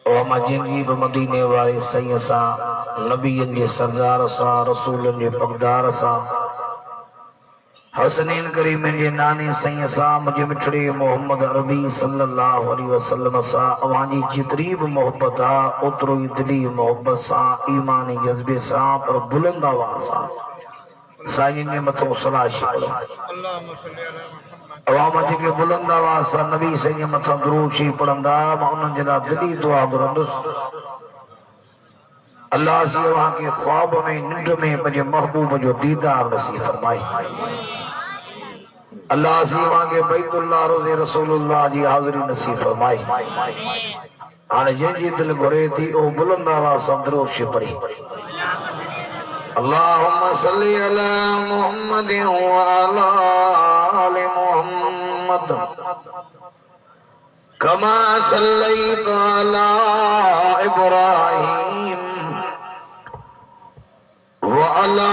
और जिंदगी ब मदीने वाले सैयद सा नबीयन जे सरदार सा रसूलन जे पगदार सा हसनैन करीमन जे नाने सैयद सा मुझे मिठड़े मोहम्मद अरबी सल्लल्लाहु अलैहि वसल्लम सा अवांजी जितरी भी मोहब्बत आ उतरो ही दिली मोहब्बत सा ईमानी जज्बे सा पर बुलंद आवाज सा साईं ने मथो सलाह शुक्र अवाम जेके बुलंद आवाज सा नबी सैयद मथो दुरूद शरीफ पढ़ंदा मां उन्हनि जे लाइ दिली दुआ घुरंदुसि अल्लाह सी वहां के ख्वाब में निंड में मुझे महबूब जो दीदार नसीब फरमाए अल्लाह सी वहां के बैतुल्लाह रोज़े रसूलुल्लाह जी हाज़िरी नसीब फरमाए हाने जंहिंजी दिल घुरे थी ओ बुलंद आवाज सां दुरूद शरीफ पढ़ी अल्लाहुम्मा सल्ली अला मुहम्मद व अला आलि मुहम्मद कमा सल्लैत अला इब्राहीम व अला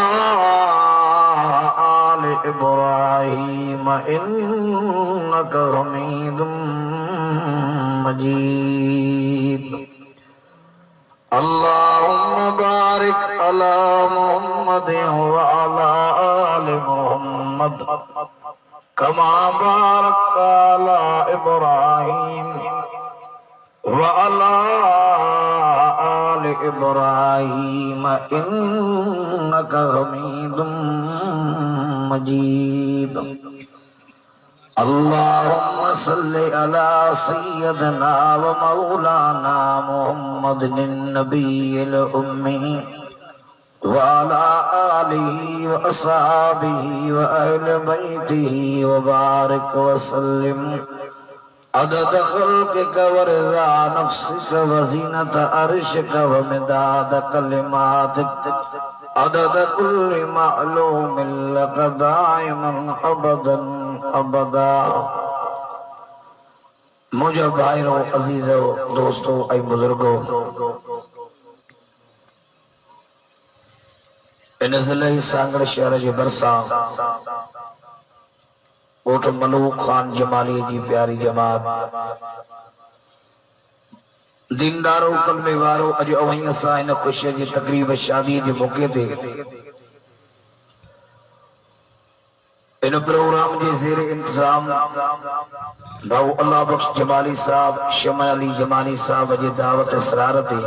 आलि इब्राहीम इन्नका हमीदुम मजीद अल्लाहुम्मा बारिक अला मुहम्मद व अला आलि मुहम्मद कमा बारकता अला इब्राहीम व अला आलि इब्राहीम इन्नका हमीदुम मजीद अल्लाहुम्मा सल्लि अला सय्यदना व मौलाना मुहम्मदिन नबिय्यिल उम्मी व अला आलिहि व अस्हाबिहि व अहलि बैतिहि व बारिक व सल्लिम अदद खल्क़िका व रिज़ा नफ्सिका व ज़ीनत अर्शिका व मिदाद कलिमातिका अदद कुल्लि मालूमिन लका दाइमन अबदन अबदा मुझे भाइयों अजीजों दोस्तों ऐ बुजुर्गों इन ज़िले सांगड़ शहर जे भरसा ॻोठ मलूक खान जमाली जी प्यारी जमात दीनदारो कलमे वारो अॼु अवहीं असां इन ख़ुशीअ जी तकरीब शादी जे मौके ते इन प्रोग्राम जे ज़ेर इंतजाम भाऊ अल्लाह बख्श जमाली साहब शमा अली जमाली साहब जी दावत इसरार ते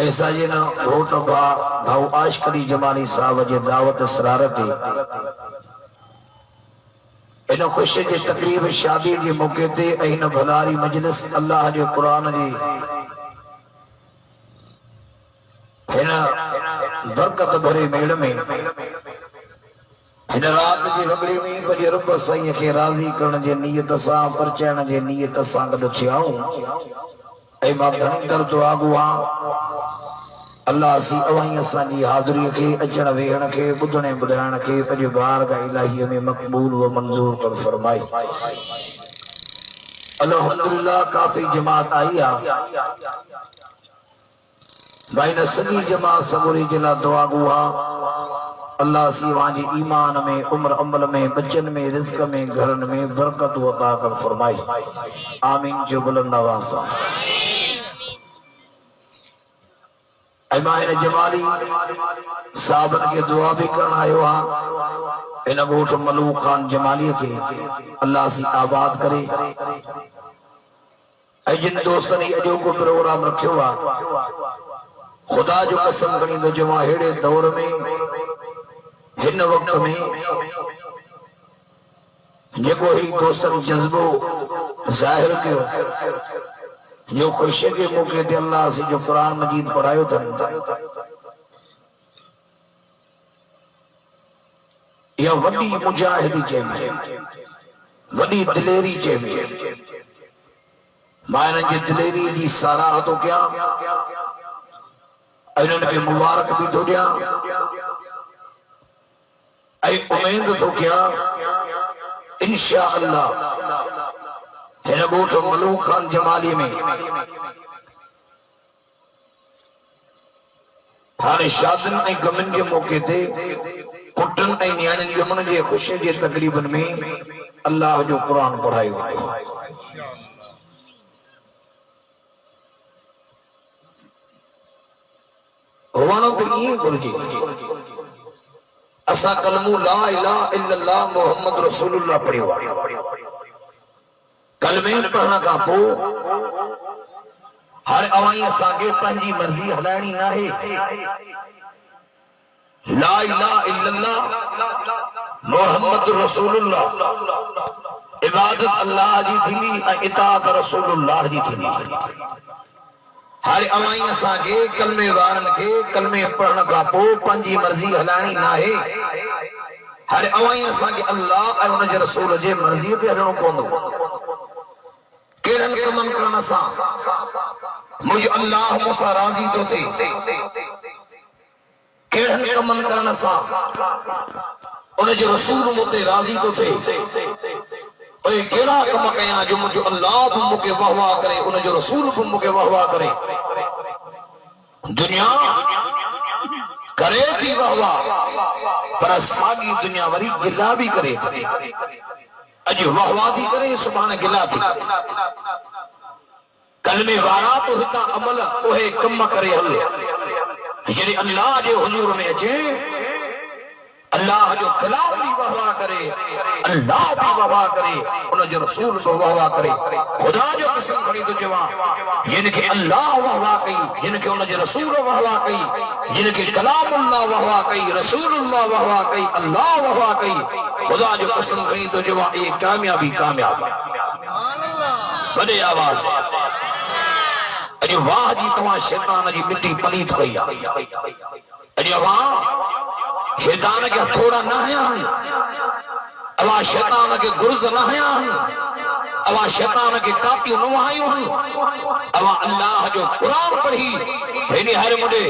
ऐसा जे न घोट भाऊ आशिक अली जमाली साहब जी दावत इसरार ते इन खुशी जी तकरीब शादी के मौके ते इन भलारी मजलिस अल्लाह जो कुरान जी इन बरकत भरे मेल में इन रात जी रबड़ी में पंहिंजे रब साईं के राज़ी करण जे नियत सां परचाइण जे नियत सां गॾु थिया आहियूं ऐं मां घणी दर दुआ गो अल्लाह सी अवहीं असांजी हाज़िरी के अचण वेहण के ॿुधण ॿुधाइण के पंहिंजे बारगाह इलाही में मक़बूल व मंज़ूर कर फरमाए अल्हम्दुलिल्लाह काफ़ी जमात आई आ भाई न सॼी जमात सबूरी जे लाइ दुआ गो अल्लाह सी वहां ईमान में उम्र अमल में बच्चन में रिज़्क में घरन में बरकत अता कर फरमाए आमीन जो बुलंद आवाज़ सां जमाली साहबन के दुआ भी करना आयो इन ॻोठ मलूक खान जमाली के अल्लाह सी आबाद करे जिन दोस्तन अजो को प्रोग्राम रखियो खुदा जो कसम खणी तो जमा हेड़े दौर में हिन वक्त में जेको ही दोस्तन जज्बो जाहिर कियो जो खुशी के मौके ते अल्लाह से जो कुरान मजीद पढ़ायो था या वडी मुजाहिदी चेबी वडी दिलेरी चेबी मां इन्हनि जी दिलेरी जी साराह तो क्या इन्हनि खे मुबारक भी तो दिया उम्मीद तो क्या इंशा अल्लाह हिन ॻोठ मलूक खान जमाली में हाणे शादियुनि ऐं गमनि जे मौके ते पुटनि ऐं नियाणियुनि जमण जे ख़ुशी जे तकरीबन में अल्लाह जो कुरान पढ़ायो वेंदो होवणो तो ये गुरुजी असा कलमू ला इलाहा इल्लल्लाह मुहम्मद रसूलुल्लाह पढ़ियो कलमे पढ़ना का पो हर अवाई असांखे पंहिंजी मर्जी हलाइणी न आहे ला इलाहा इल्लल्लाह मुहम्मद रसूलुल्लाह इबादत अल्लाह जी थींदी ऐं इताअत रसूलुल्लाह जी थींदी हर अवाई असांखे कलमे वारनि खे कलमे पढ़ण खां पोइ पंहिंजी मर्जी हलाइणी न आहे हर अवाई असांखे अल्लाह ऐं हुन जे रसूल जे मर्ज़ीअ ते हलणो पवंदो कहिड़नि कमनि करण सां मुंहिंजो अल्लाह मूंसां राज़ी थो थिए कहिड़नि कमनि करण सां उन जो रसूल मूं ते राज़ी थो थिए केड़ा कम कया जो मुझे अल्लाह भी मुके वाह वाह करे उन जो रसूल भी मुके वाह वाह करे दुनिया करे थी वाह वाह पर सागी दुनिया वरी गिला भी करे अज वाह वाह थी करे सुभाणे गिला थी कलमे वारा तो हिता अमल ओहे कम करे हल जॾहिं अल्लाह जे हुजूर में अचे अल्लाह जो कलाम भी वाह करे अल्लाह भी वाह करे उन जो रसूल भी वाह करे खुदा जो कसम खड़ी तो जवा जिनके अल्लाह वाह कई जिनके उन जो रसूल वाह कई जिनके कलाम अल्लाह वाह कई रसूलुल्लाह वाह कई अल्लाह वाह कई खुदा जो कसम खड़ी तो जवा ये कामयाबी कामयाब बड़े आवाज अरे वाह जी तवा शैतान जी मिट्टी पलीत कई अरे वाह शैतान के थोड़ा ना है अवा शैतान के गुर्ज ना है अवा शैतान के कातियों न वहायो अवा अल्लाह जो कुरान पढ़ी हेने हर मुंडे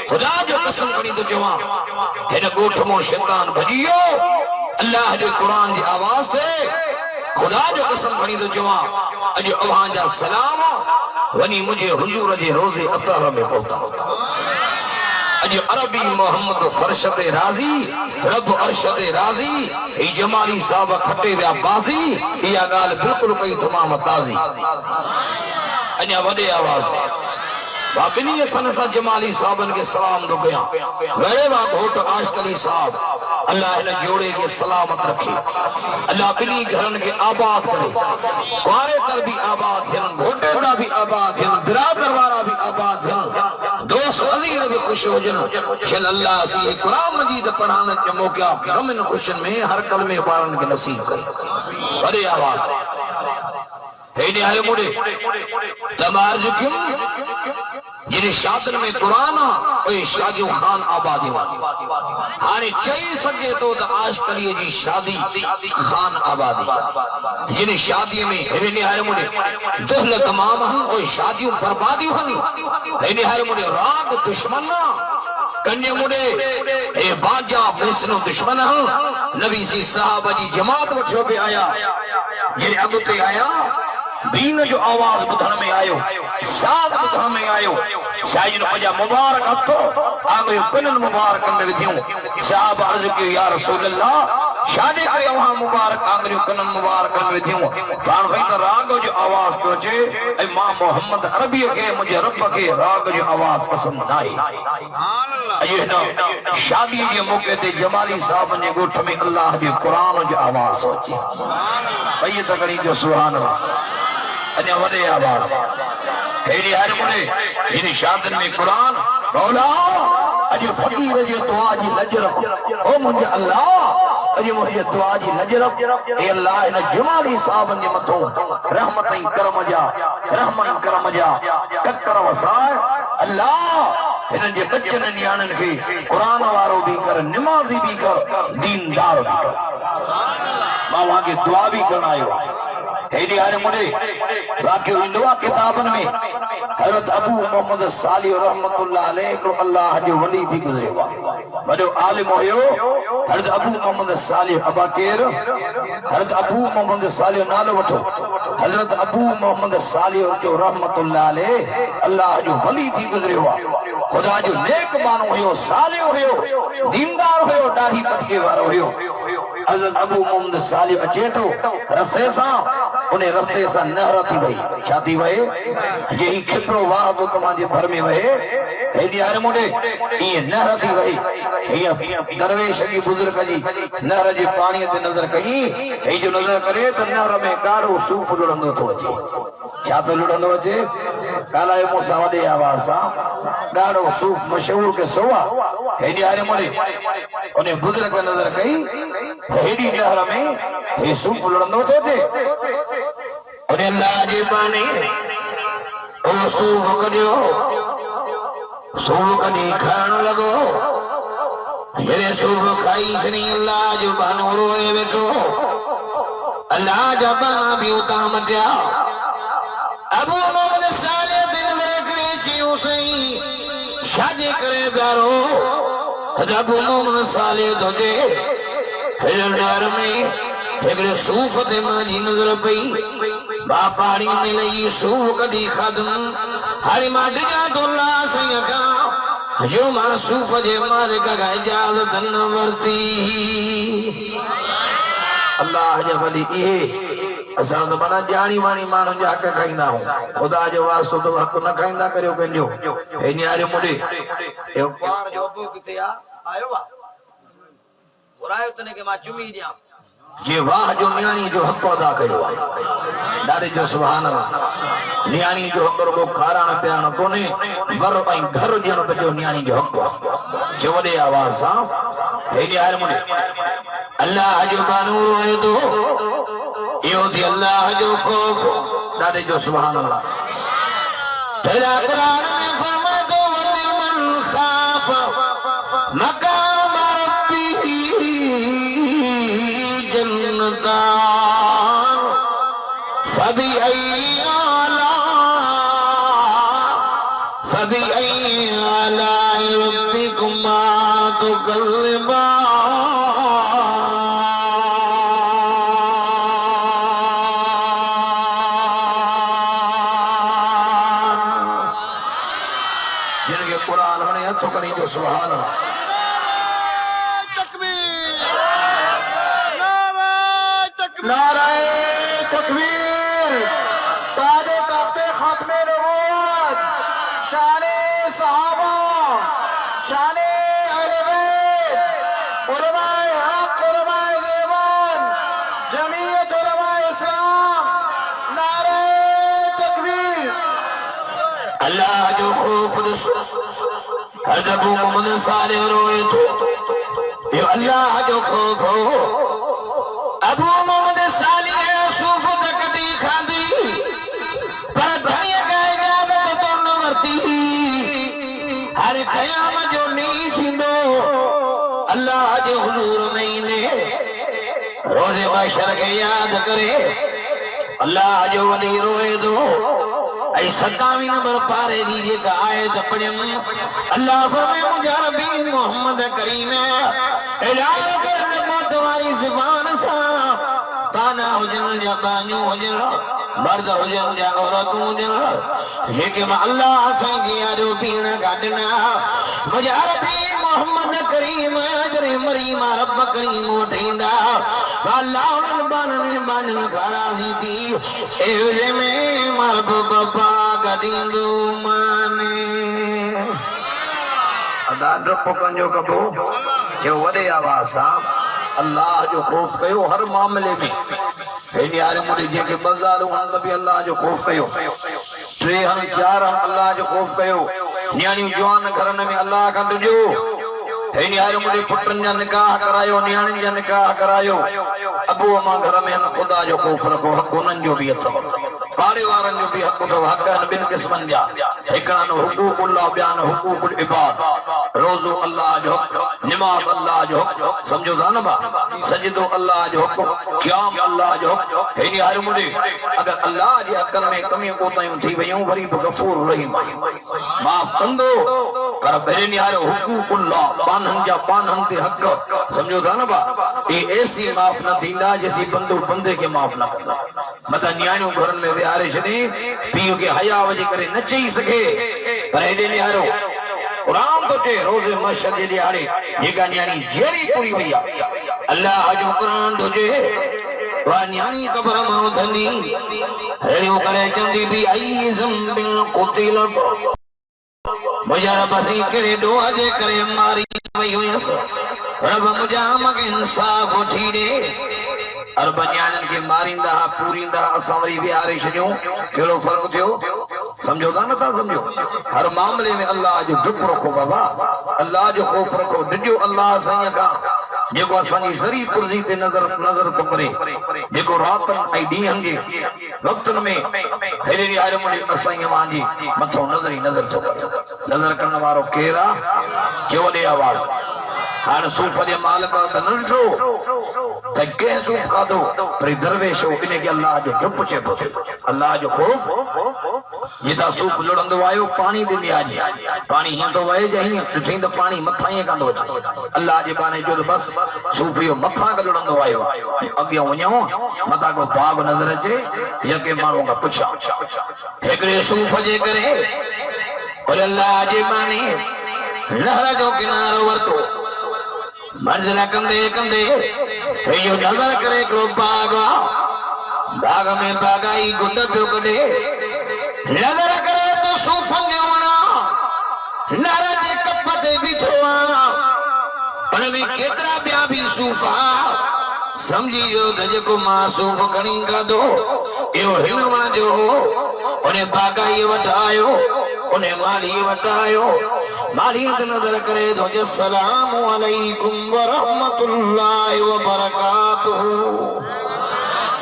खुदा जो कसम खणी तो जवा हेने गोठ मो शैतान भजियो अल्लाह जो कुरान की आवाज से खुदा जो कसम खणी तो जवा अज अवां जा सलाम वनी मुझे हुजूर जे रोजे अतार में पहुता अज अरबी मोहम्मद फरशद राजी रब अरशद राजी ई जमाली साहब खटे व्या बाजी या गाल बिल्कुल कई तमाम ताजी अने वडे आवाज बाबिनी थन सा जमाली साहबन के सलाम दो गया वेड़े वा घोट आशकली साहब अल्लाह ने जोड़े के सलामत रखे अल्लाह बिनी घरन के आबाद करे कुआरे तर भी आबाद थियन घोटे दा भी आबाद थियन बिरादर वारा भी आबाद थियन दोस्त अजीज भी खुश हो जन चल अल्लाह सी कुरान मजीद पढ़ाने के मौका हम इन खुशन में हर कलमे पारन के नसीब करे बड़े आवाज हेने आए मुड़े तमार जुकिम जिन शादन में कुरान ओए शादियों खान आबादी वाली हाने चई सके तो आशकली जी शादी खान आबादी जिन शादी में हेने आए मुड़े दुहल तमाम ओए शादियों बर्बादी हनी हेने आए मुड़े राग दुश्मन कन्या मुड़े ए बाजा वैष्णो दुश्मन नबी सी साहब जी जमात वठो पे आया जे अगते आया दीन जो आवाज बुधण में आयो साथ बुधण में आयो साईं पजा मुबारक हथो आगे कनन मुबारक में विधियो साहब अर्ज के या रसूल अल्लाह शादी करे वहां मुबारक आंगरियो कनन मुबारक में विधियो पाण भाई तो राग जो आवाज तो जे ए मां मोहम्मद अरबी के मुझे रब के राग जो आवाज पसंद आई सुभान अल्लाह ये ना शादी के मौके ते जमाली साहब ने गोठ में अल्लाह के कुरान जो आवाज सोची सुभान अल्लाह भई तो करी जो सुभान अल्लाह अने वडे आवाज हेरी हर मुने इन शादन में कुरान मौला अज फकीर जे दुआ जी लजरब ओ मुझे अल्लाह अज मुझे दुआ जी लजरब ए अल्लाह इन जुमाली साहब ने मथो रहमत करम जा ककर वसाए अल्लाह इन जे बच्चन न्याणन के कुरान वारो भी कर नमाजी भी कर दीनदार भी कर मां के दुआ भी करनायो हेडी हर मुने बाकी इंदवा किताबन में हजरत अबू मोहम्मद साली रहमतुल्लाह अलैह को अल्लाह जो वली थी गुजरे बड़ो आलिम होयो हजरत अबू मोहम्मद साली अबाकेर हजरत अबू मोहम्मद साली नालो वठो हजरत अबू मोहम्मद साली जो रहमतुल्लाह अलैह अल्लाह जो वली थी गुजरे खुदा जो नेक मानो होयो साले होयो दीनदार होयो दाढ़ी पटके वारो होयो हजरत अबू मोहम्मद साली अचे तो रस्ते सा उन्हें रस्ते से नहर थी वही छाती वहे यही खिपरो वाह वो तमाजे भर में वहे हेडी यार मुंडे ये नहर थी वही ये दरवेश की बुजुर्ग जी नहर जे पानी ते नजर कई हे जो नजर करे तो नहर में गाढ़ो सूफ लुड़ंदो तो अचे छा तो लुड़ंदो अचे कालाए मूसा वडे आवाज सा गाढ़ो सूफ मशहूर के सोवा हेडी यार मुंडे उन्हें बुजुर्ग पे नजर कई हेडी नहर में ये सूफ लुड़ंदो तो अचे और अल्लाह जी पानी ओ सूफ करियो सूफ कदी खान लगो मेरे सूफ खाई सनी अल्लाह जो बानो रोए बैठो अल्लाह जबाना भी उता मटिया अबू मोहम्मद साले दिन मेरे करे चियो सही शादी करे प्यारो अबू मोहम्मद साले दोजे हिरनार में एकड़े सूफ ते माजी नजर पई बापाड़ी में लई सूफ कदी खदम हरी माट जा दोला सही का जो मा सूफ जे मारे का इजाजत न वरती अल्लाह जे वली ए असा तो बना जानी मानी मानो जा हक खाइना हो खुदा जो वास्तो तो हक न खाइना करियो पंजो ए न्यारे मुडे ए पार जो अबू किते आयो वा बुरायो तने के मा चुमी दिया ये वाह जो न्याणी जो हक अदा कयो डारे जो सुभान अल्लाह न्याणी जो हक को खाराण प्याण कोने वर पई घर जन बजो न्याणी जो हक जो वडे आवाज सा हे यार मुने अल्लाह जो बानू है तो यो दी अल्लाह जो खौफ डारे जो सुभान अल्लाह तेरा कुरान में फरमा दो वमन खाफ मकाम रब्बी जन्नतान फबी आला रब्बिकुमा तुकल्लिबा जिनके कुरान बने हथों कड़ी जो सुभान अल्लाह नाराए तकबीर ताजे तख्ते खत्मे नबूवत शाने सहाबा शाने अहले बैत उलमाए हक उलमाए देवान जमीयत उलमाए इस्लाम नाराए तकबीर अल्लाह जो खौफ हजब मोहम्मद साले रोए तो ये अल्लाह जो खौफ हो अबू मोहम्मद साली सूफ तकदी खादी पर धनिया कहेगा तो न वर्ती हर कयामत जो नहीं थींदो अल्लाह जे हुजूर में ने रोज़े महशर के याद करे अल्लाह जो वली रोए दो ऐ 27 नंबर पारे दी जे का आयत पढ़म अल्लाह फरमाए मुझे नबी मोहम्मद करीम ऐलान कर मौत वाली जुबान सा ताना हुजन या बानू हुजन मर्द हुजन या औरत हुजन ये के अल्लाह से जिया जो पीना काटना मुझे नबी मोहम्मद करीम अजरे मरीम रब करीम उठींदा अल्लाह उन बानने बानन खराजी थी ए में मरब बाबा गडींदू माने अदा डप कंजो कबो जो वडे आवाज सा अल्लाह जो खौफ कयो हर मामले में हे यार मुझे जेके बाजारू हन भी अल्लाह जो खौफ कयो 3 हन 4 हन अल्लाह जो खौफ कयो न्याणी जवान घरन में अल्लाह का दुजो हे यार मुझे पुटन जा निकाह करायो न्याणी जा निकाह करायो अबू अम्मा घर में खुदा जो खौफ रखो हक उनन जो भी अथव पाड़े वारन जो भी हक तो हक बिन किस्मन जा हिकान हुकूकुल्लाह बयान हुकूकुल इबाद रोजो अल्लाह जो हक नमाज अल्लाह जो हक समझो था ना बा सजदो अल्लाह जो हक क़याम अल्लाह जो हक हे यार मुझे अगर अल्लाह जे हक में कमी कोतायूं थी वयूं वरी गफूर रहीम माफ कंदो कर बेन यार हुकूकुल्लाह बानन जा बानन ते हक समझो था ना बा ये ऐसी माफ न दींदा जैसी बंदो बंदे के माफ न करदा मता न्याणियों घरन में विहारे छॾे पीउ के हया वजे करे न चई सके पर हेॾे न्यारो कुरान तो चे रोज़े महशर जे दिहाड़े जेका न्याणी जेरी पूरी वई आहे अल्लाह जो कुरान तो चे वान्यानी कबर मौधनी हेरियो करे चंदी भी आई ज़म्बिल कुतिल मुझा बसी करे दुआ जे करे मारी वई हुयस रब मुझा मग इंसाफ उठी दे और बनियानन के मारिंदा पूरींदा असवरी विहारे छडियो केड़ो फर्क थियो समझो था ना था समझो हर मामले में अल्लाह जो डुप रखो बाबा अल्लाह जो खौफ रखो डिजो अल्लाह सही का जेको असांजी सरी पुरजी ते नजर तो करे जेको रातन ऐं ॾींहंनि जे वक़्तनि में हेरे हारे मुंहिंजी असांजी मां जी मथो नज़र ई नज़र थो करे नज़र करण वारो केरु आहे चओ ॾे आवाज़ हाणे सूफ़ जे मालिक त न ॾिठो त कंहिं सूफ़ खाधो पर दरवेश हो इनखे अल्लाह जो डुप चइबो अल्लाह जो खौफ जितां सूफ़ लुड़ंदो आयो पाणी ॾिनी आहे पाणी हीअं थो वहे जे हीअं ॾिठईं त पाणी मथां ईअं कंदो अचे अल्लाह जे बाने जो बस सूफ़ इहो मथां खां लुड़ंदो आयो अॻियां वञूं मथां को बाग नज़र अचे यके माण्हू खां पुछां हिकिड़े सूफ़ जे करे और अल्लाह जे बाने लहर जो किनारो वरितो मंज़िल कंदे कंदे इहो नज़र करे हिकिड़ो बाग बाग में बागाई गुंड पियो कढे नज़र करे तो सूफ़नि जो वण नर जे कप ते बीठो आहे उन में केतिरा ॿिया बि सूफ़ समझी वियो त जेको मां सूफ़ खणी खाधो इहो हिन वण जो हो उन बागाई वटि आयो उन माली वटि आयो माली नज़र करे तो जे सलाम अलैकुम व रहमतुल्लाहि व बरकातहू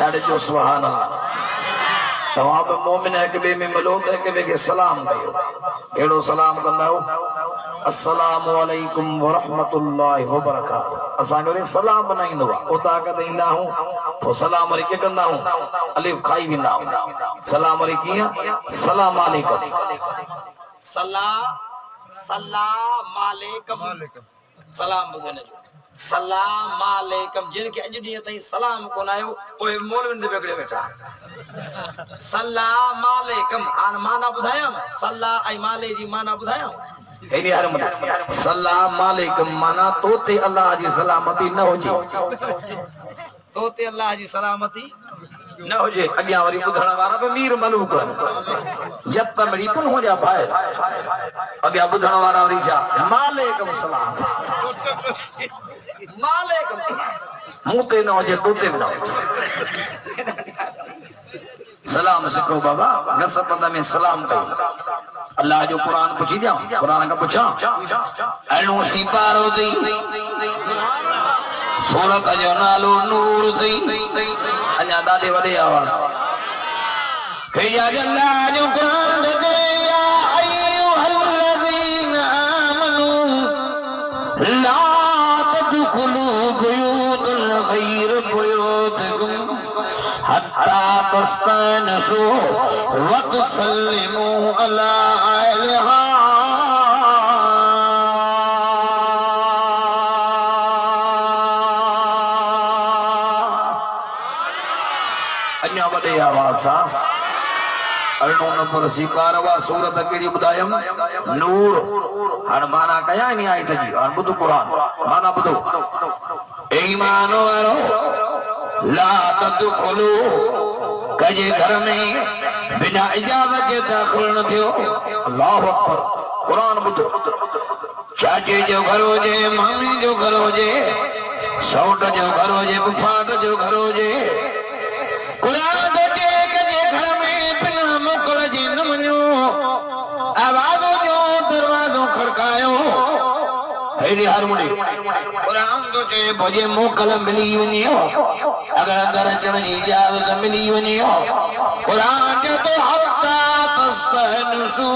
ॾाढे जो सुभान अल्लाह तव्हां बि मोमिन हिक ॿिए में मिलो त हिक ॿिए खे सलाम कयो अहिड़ो सलाम कंदा आहियो अस्सलामु अलैकुम व रहमतुल्लाहि व बरकातहू असांखे वरी सलाम न ईंदो आहे उतां कंदे ईंदा आहियूं पोइ सलाम वरी कीअं कंदा आहियूं अलिफ खाई वेंदा आहियूं सलाम वरी कीअं सलाम अलैकुम सलाम अलैकुम सलाम ॿुधण जो सलाम अलैकुम जिनके अॼु ॾींहं ताईं सलाम कोन आयो उहे मौलविन ते बिगड़े वेठा सलाम अलैकुम हाणे माना ॿुधायां सला ऐं माले जी माना ॿुधायां हेॾी हर सलाम अलैकुम माना तो ते अल्लाह जी सलामती न हुजे तो ते अल्लाह जी सलामती न हुजे अॻियां वरी ॿुधण वारा बि मीर मलूक जत मिड़ी कोन हो जा भाई अॻियां ॿुधण वारा वरी छा मालेकुम सलाम मालेकुम सलाम मूं ते न हुजे तो ते बि न हुजे सलाम सिखो बाबा नसबंद में सलाम कयो अल्लाह जो कुरान पुछी ॾियां कुरान खां पुछां अहिड़ो सिपारो थी सूरत जो नालो नूर थी अञा ॾाढे वॾे आवाज़ अल्लाह जो कुरान या अय्युहल्लज़ीना आमनू ला तदखुलू बुयूतल गैर बुयूतिकुम हत्ता तस्तनसू व तुसल्लिमू अला अहलिहा अन्या वॾे आवाज़ सां अरिड़ों नंबर सिपार वा सूरत कहिड़ी ॿुधायम नूर हाणे माना कयां नी आयत जी हाणे ॿुध क़ुरान माना ॿुधो ईमान वारो ला तदखुलू कजे घर में बिना इजाजत के दाखिल न थियो अल्लाहु अकबर कुरान ॿुधो चाचे जो घर हुजे मामी जो घर हुजे सौट जो घर हुजे बुफाट जो घर हुजे कुरान के कजे घर में बिना मोकल जी न वञो आवाज़ जो दरवाजो खड़कायो हेॾी हारमोनी कुरान तो चए भजे मोकल मिली वञे अगर अंदर अचण जी इजाज़त मिली वञे कुरान जो तो हत्ता तस्तनसू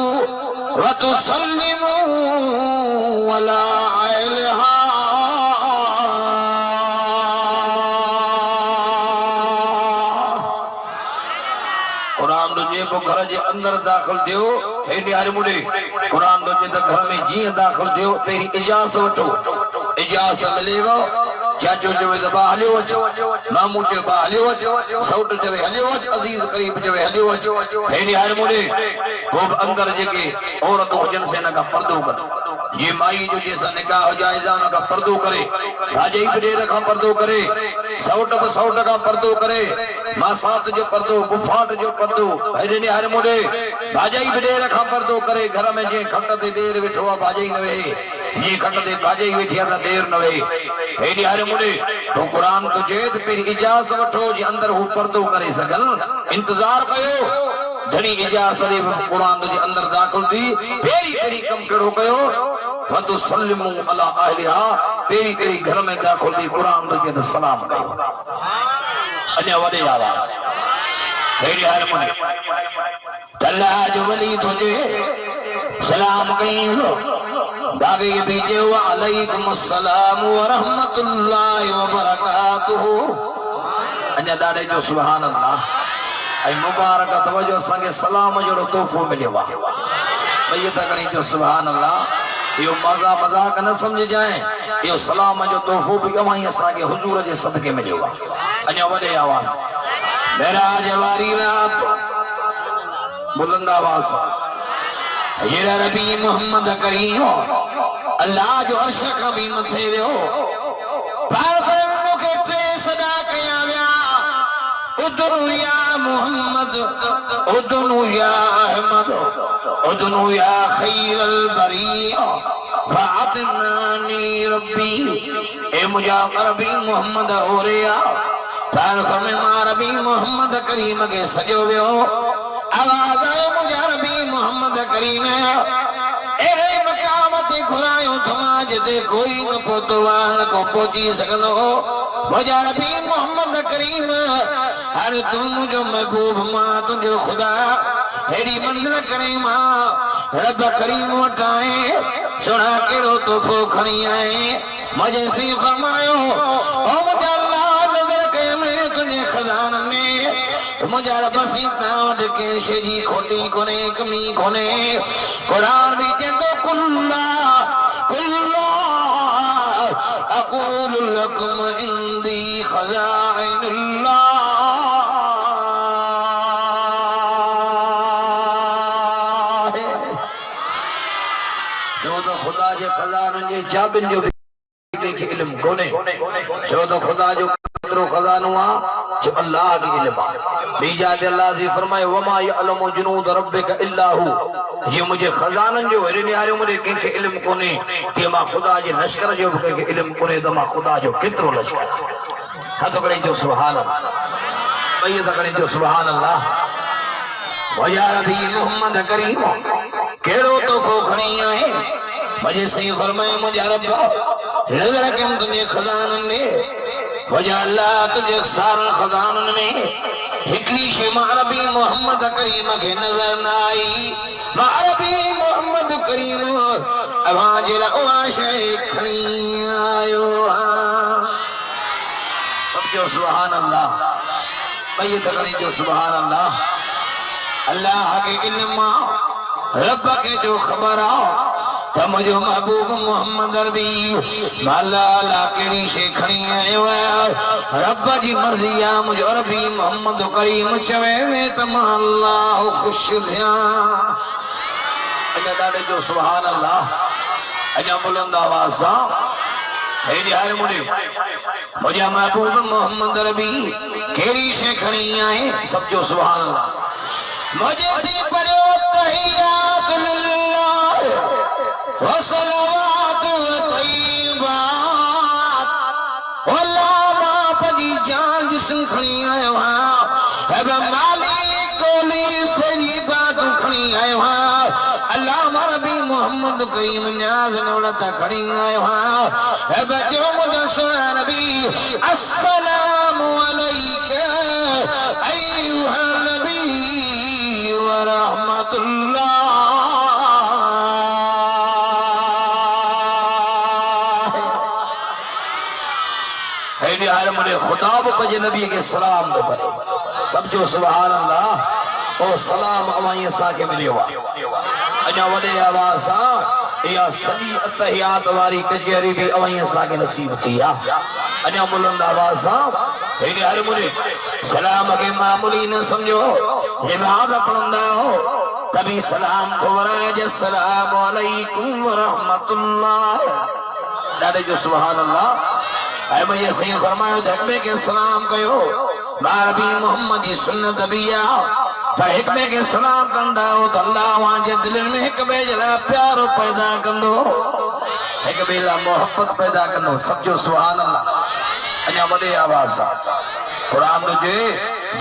व तुसल्लिमू अला अहलिहा कुरान तो जे को घर जे अंदर दाखिल थियो हेॾी हारमोनी कुरान तो जे घर में जीअं दाखिल थियो पहिरीं इजाज़त वठो इजाज़त मिलेव चाचो चवे त बा हलियो अचो मामू चवे बा हलियो अचो सौट चवे हलियो अचो अज़ीज़ करीब चवे हलियो अचो हेॾी हारमोनी पोइ अंदर जेके औरतूं हुजनि से हिन खां पर्दो कनि ये माई जो जैसा निकाह हो जायजा उनका पर्दो करे, भाजाई बडेर का पर्दो करे, 100% का पर्दो करे, मां सास जो पर्दो, बुफाट जो पर्दो, हरे ने हर मुडे भाजाई बडेर का पर्दो करे। घर में जे खट ते देर वेठो आ भाजाई न वे, ये खट ते भाजाई वेठी आ देर न वे। हेडी हर मुडे तो कुरान तो चेत पेरी इजाजत वठो जे अंदर हु पर्दो करे सगल, इंतजार कयो घणी इजाजत दे कुरान जे अंदर दाखिल थी। पेरी पेरी कम केड़ो कयो वदु सल्लमु अला अहलिहा, पेरी पेरी घर में दाखिल थी कुरान जे सलाम कयो। अने वडे आवाज हेडी हर मुडे अल्लाह जो वली तुझे सलाम कयो, दागे बीजे व अलैकुम अस्सलाम व रहमतुल्लाहि व बरकातुहू। अने दादे जो सुभान अल्लाह ऐ मुबारक तवजो संगे सलाम जो तोहफो मिलियो वा भई तकड़ी जो सुभान अल्लाह। यो मजा मजाक न समझ जाए, यो सलाम जो तोहफो भी अमाई असाके हुजूर जे सदके मिलियो वा। अने वडे आवाज मेराज वारी रात बुलंद आवाज ये रबी मोहम्मद करीम अल्लाह जो अर्श का भी मथे वियो पार फरमो के टे सदा कया विया उदनु या मोहम्मद उदनु या अहमद उदनु या खैरल बरिया फातिनानी रब्बी। ए मुझा रबी मोहम्मद हो रिया पार फरमे मां रबी मोहम्मद करीम के सजो वियो आवाज आए मुझा रबी मोहम्मद करीम ए मकामत घुरायो समाज दे कोई न पोतवान को पहुंची सकलो मुझा रबी मोहम्मद करीम हर तुम जो महबूब मां तुझो खुदा हेरी मंजिल करे मां रब करीम वटाए सुना केड़ो तोहफो खणी आए मुझे सी फरमायो ओ मुझा नजर के में तुझे खजान में मुझा बसी साउंड के शेजी खोटी कोने कमी कोने कुरान भी कहतो कुल्ला कुल्ला अक़ूल लकुम इंदी खज़ाइनुल्लाह। जो तो खुदा जे खजानन जे चाबिन जो के इल्म कोने, जो तो खुदा जो कदरो खजानो आ जो अल्लाह की इल्म आ। बीजा दे अल्लाह जी फरमाए वमा यअलमु जुनूद रब्बिका इल्ला हु। ये मुझे खजानन जो हरे नियारे मुझे के इल्म कोने के मां खुदा जे लश्कर जो के इल्म कोने तो मां खुदा जो कितरो लश्कर हां तो करे जो सुभान अल्लाह भई तो करे जो सुभान अल्लाह। वया रबी मोहम्मद करीम केड़ो तोहफो खणी आए मुझे सही फरमाए मुझे रब नजर के तुझे खजानन में वजा अल्लाह तुझे सारे खजानन में हिकड़ी शे मारबी मोहम्मद करीम के नजर न आई। मारबी मोहम्मद करीम आवाज लवा शे खणी आयो सब जो सुभान अल्लाह भई तकड़ी जो सुभान अल्लाह। अल्लाह के इल्म रब के जो खबर आ मुझो महबूब मोहम्मद अरबी माला लाकेरी से खणी आयो रब जी मर्जी आ मुझो अरबी मोहम्मद करीम चवे में तमा अल्लाह खुश थिया। अजा डाडे जो सुभान अल्लाह अजा बुलंद आवाज सा हे यार मुझे मुझे महबूब मोहम्मद अरबी केरी से खणी आए सब जो सुभान अल्लाह। मुझे सी पढ़ो तहियात लिल्लाह वसलवात तय्यबात वल्लामा पदी जान जिस्म खणी आयो हां अब मालिक कोली सही बात खणी आयो हां अल्लाह रबी मोहम्मद करीम न्याज नौलत खणी आयो हां अब जो मुझे सुना नबी अस्सलामु अलैका अय्युहा नबी व रहमतुल्लाह। मुझे खुदाब पजे नबी के सलाम दो करे सब जो सुभान अल्लाह ओ सलाम अवाई सा के मिलियो अजा वडे आवाज सा या सजी अतहियात वाली कचहरी भी अवाई सा के नसीब थी आ अजा बुलंद आवाज सा हेरे हर मुझे सलाम के मामूली न समझो नमाज पढ़ंदा हो कभी सलाम तो वराज अस्सलाम वालेकुम व रहमतुल्लाह ॾाढे जो सुभान अल्लाह ऐं मुंहिंजे साईं फरमायो त हिक ॿिए खे सलाम कयो ॿार बि मोहम्मद जी सुन्नत बि आहे त हिक ॿिए खे सलाम कंदा हो त अल्लाह वांजे दिलनि में हिक ॿिए जे लाइ प्यार पैदा कंदो हिक ॿिए लाइ मोहब्बत पैदा कंदो सम्झो सुभान अल्लाह अञा वॾे आवाज़ सां क़ुरान जे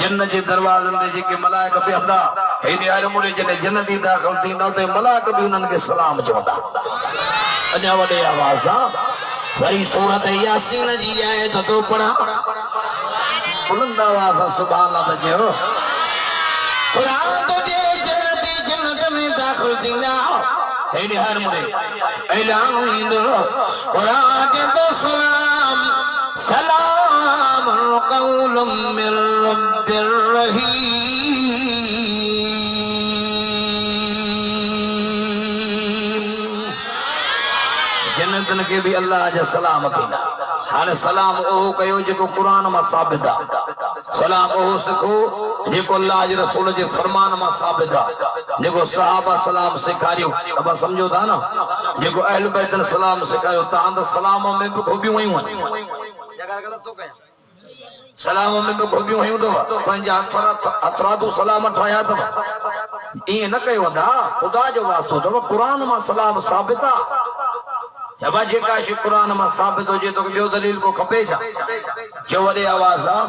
जन्नत जे दरवाज़नि ते जेके मलाइक बीहंदा हेॾे हर मुड़े जॾहिं जन्नती दाख़िल थींदा त मलाइक बि उन्हनि खे सलाम चवंदा अञा वॾे आवाज़ सां वरी सूरत यासीन जी आयत तो पढ़ा बुलंद आवाज़ सां सुभान अल्लाह चयो क़ुरान जे जन्नती जन्नत में दाख़िल थींदा हेॾे हर मुड़े ऐलान ईंदो क़ुरान जे तो सलाम सलाम कौलुम मिर रब्बिर रहीम जन्नतन के भी अल्लाह जा सलाम थींदा हाणे सलाम ओहो कयो जेको क़ुरान मां साबित आहे सलाम ओहो सिखो जेको अल्लाह जे रसूल जे फरमान मां साबित आहे जेको सहाबा सलाम सेखारियो अब समझो था ना जेको अहल बैत सलाम सेखारियो तव्हां त सलाम में बि खूबियूं आहियूं सलाम में बि खूबियूं आहियूं अथव पंहिंजा हथरादू सलाम ठाहिया अथव ईअं न कयो था ख़ुदा जो वास्तो अथव क़ुरान मां सलाम साबित आहे जबा जेका शइ क़ुरान मां साबित हुजे तो ॿियो दलील को खपे छा जो वॾे आवाज़ सां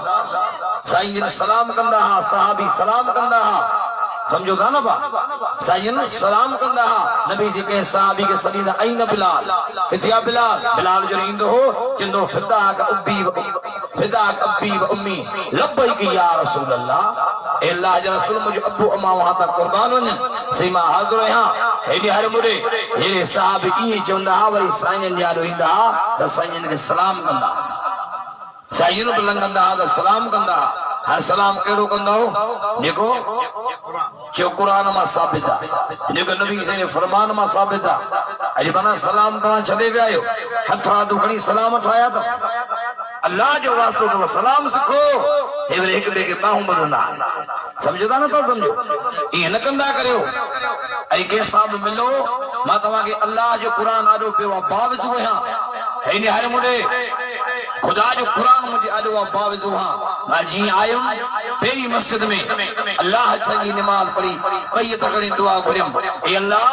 साईं जिन सलाम कंदा हा सहाबी सलाम कंदा हा समझो था ना बा साईं सलाम कंदा हा नबी जी के सहाबी के सलीदा ऐन बिलाल किथिया बिलाल बिलाल जो ईंदो हो चिंदो फिदाक अब्बी व उम्मी लब्बैक या रसूल अल्लाह ए अल्लाह जो रसूल मुझे अब्बू अम्मा वहां तक कुर्बान वञनि सही मां हाज़िर आहियां हेॾे हर मुड़े हेॾे सहाबी ईअं चवंदा हा वरी साईं यारो ईंदा त साईं खे सलाम कंदा साईं बि लंघंदा हा त सलाम कंदा हर सलाम कहिड़ो कंदा हो जेको जो क़ुरान मां साबित आहे जेको नबी जे फरमान मां साबित आहे अॼु माना सलाम तव्हां छॾे विया आहियो हथरादू खणी सलाम ठाहिया अथव अल्लाह जो वास्तो अथव सलाम सिखो हे वरी हिक ॿिए खे ॿाहूं ॿधंदा समझो था नथा समझो ईअं न कंदा करियो ऐं कंहिंसां बि मिलो मां तव्हांखे अल्लाह जो क़ुरान आॾो पियो आहे बावजूद आहियां हिन हर मुड़े खुदा जो क़ुरान मुझे आॾो आहे बावजूद आहियां मां जीअं आयुमि पहिरीं मस्जिद में अल्लाह जी नमाज़ पढ़ी ॿई तकड़ी दुआ घुरियमि हे अल्लाह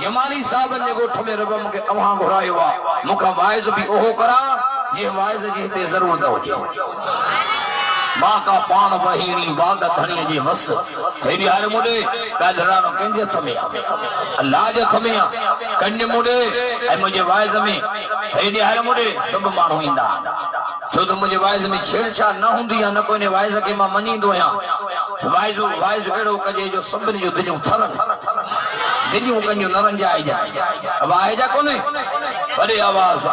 जमाली साहबनि जे ॻोठ में रब मूंखे अव्हां घुरायो आहे मूंखां वाइज़ बि ओहो करा जीअं वाइज़ जी हिते ज़रूरत हुजे मां का पान वहीणी वाग धणीअ जे वस हेॾी हर मुड़े ॻाल्हाइणो कंहिंजे हथ में आहे अल्लाह जे हथ में आहे कन्य मुड़े ऐं मुंहिंजे वाइज़ में हेॾी हर मुड़े सभु माण्हू ईंदा छो त मुंहिंजे वाइज़ में छेड़छाड़ न हूंदी आहे न कोई वाइज़ खे मां मञींदो आहियां वाइज़ अहिड़ो कजे जो सभिनी जूं दिलियूं ठरनि दिलियूं कंहिंजूं न रंजाइजाए अब आहे जा कोन्हे वॾे आवाज़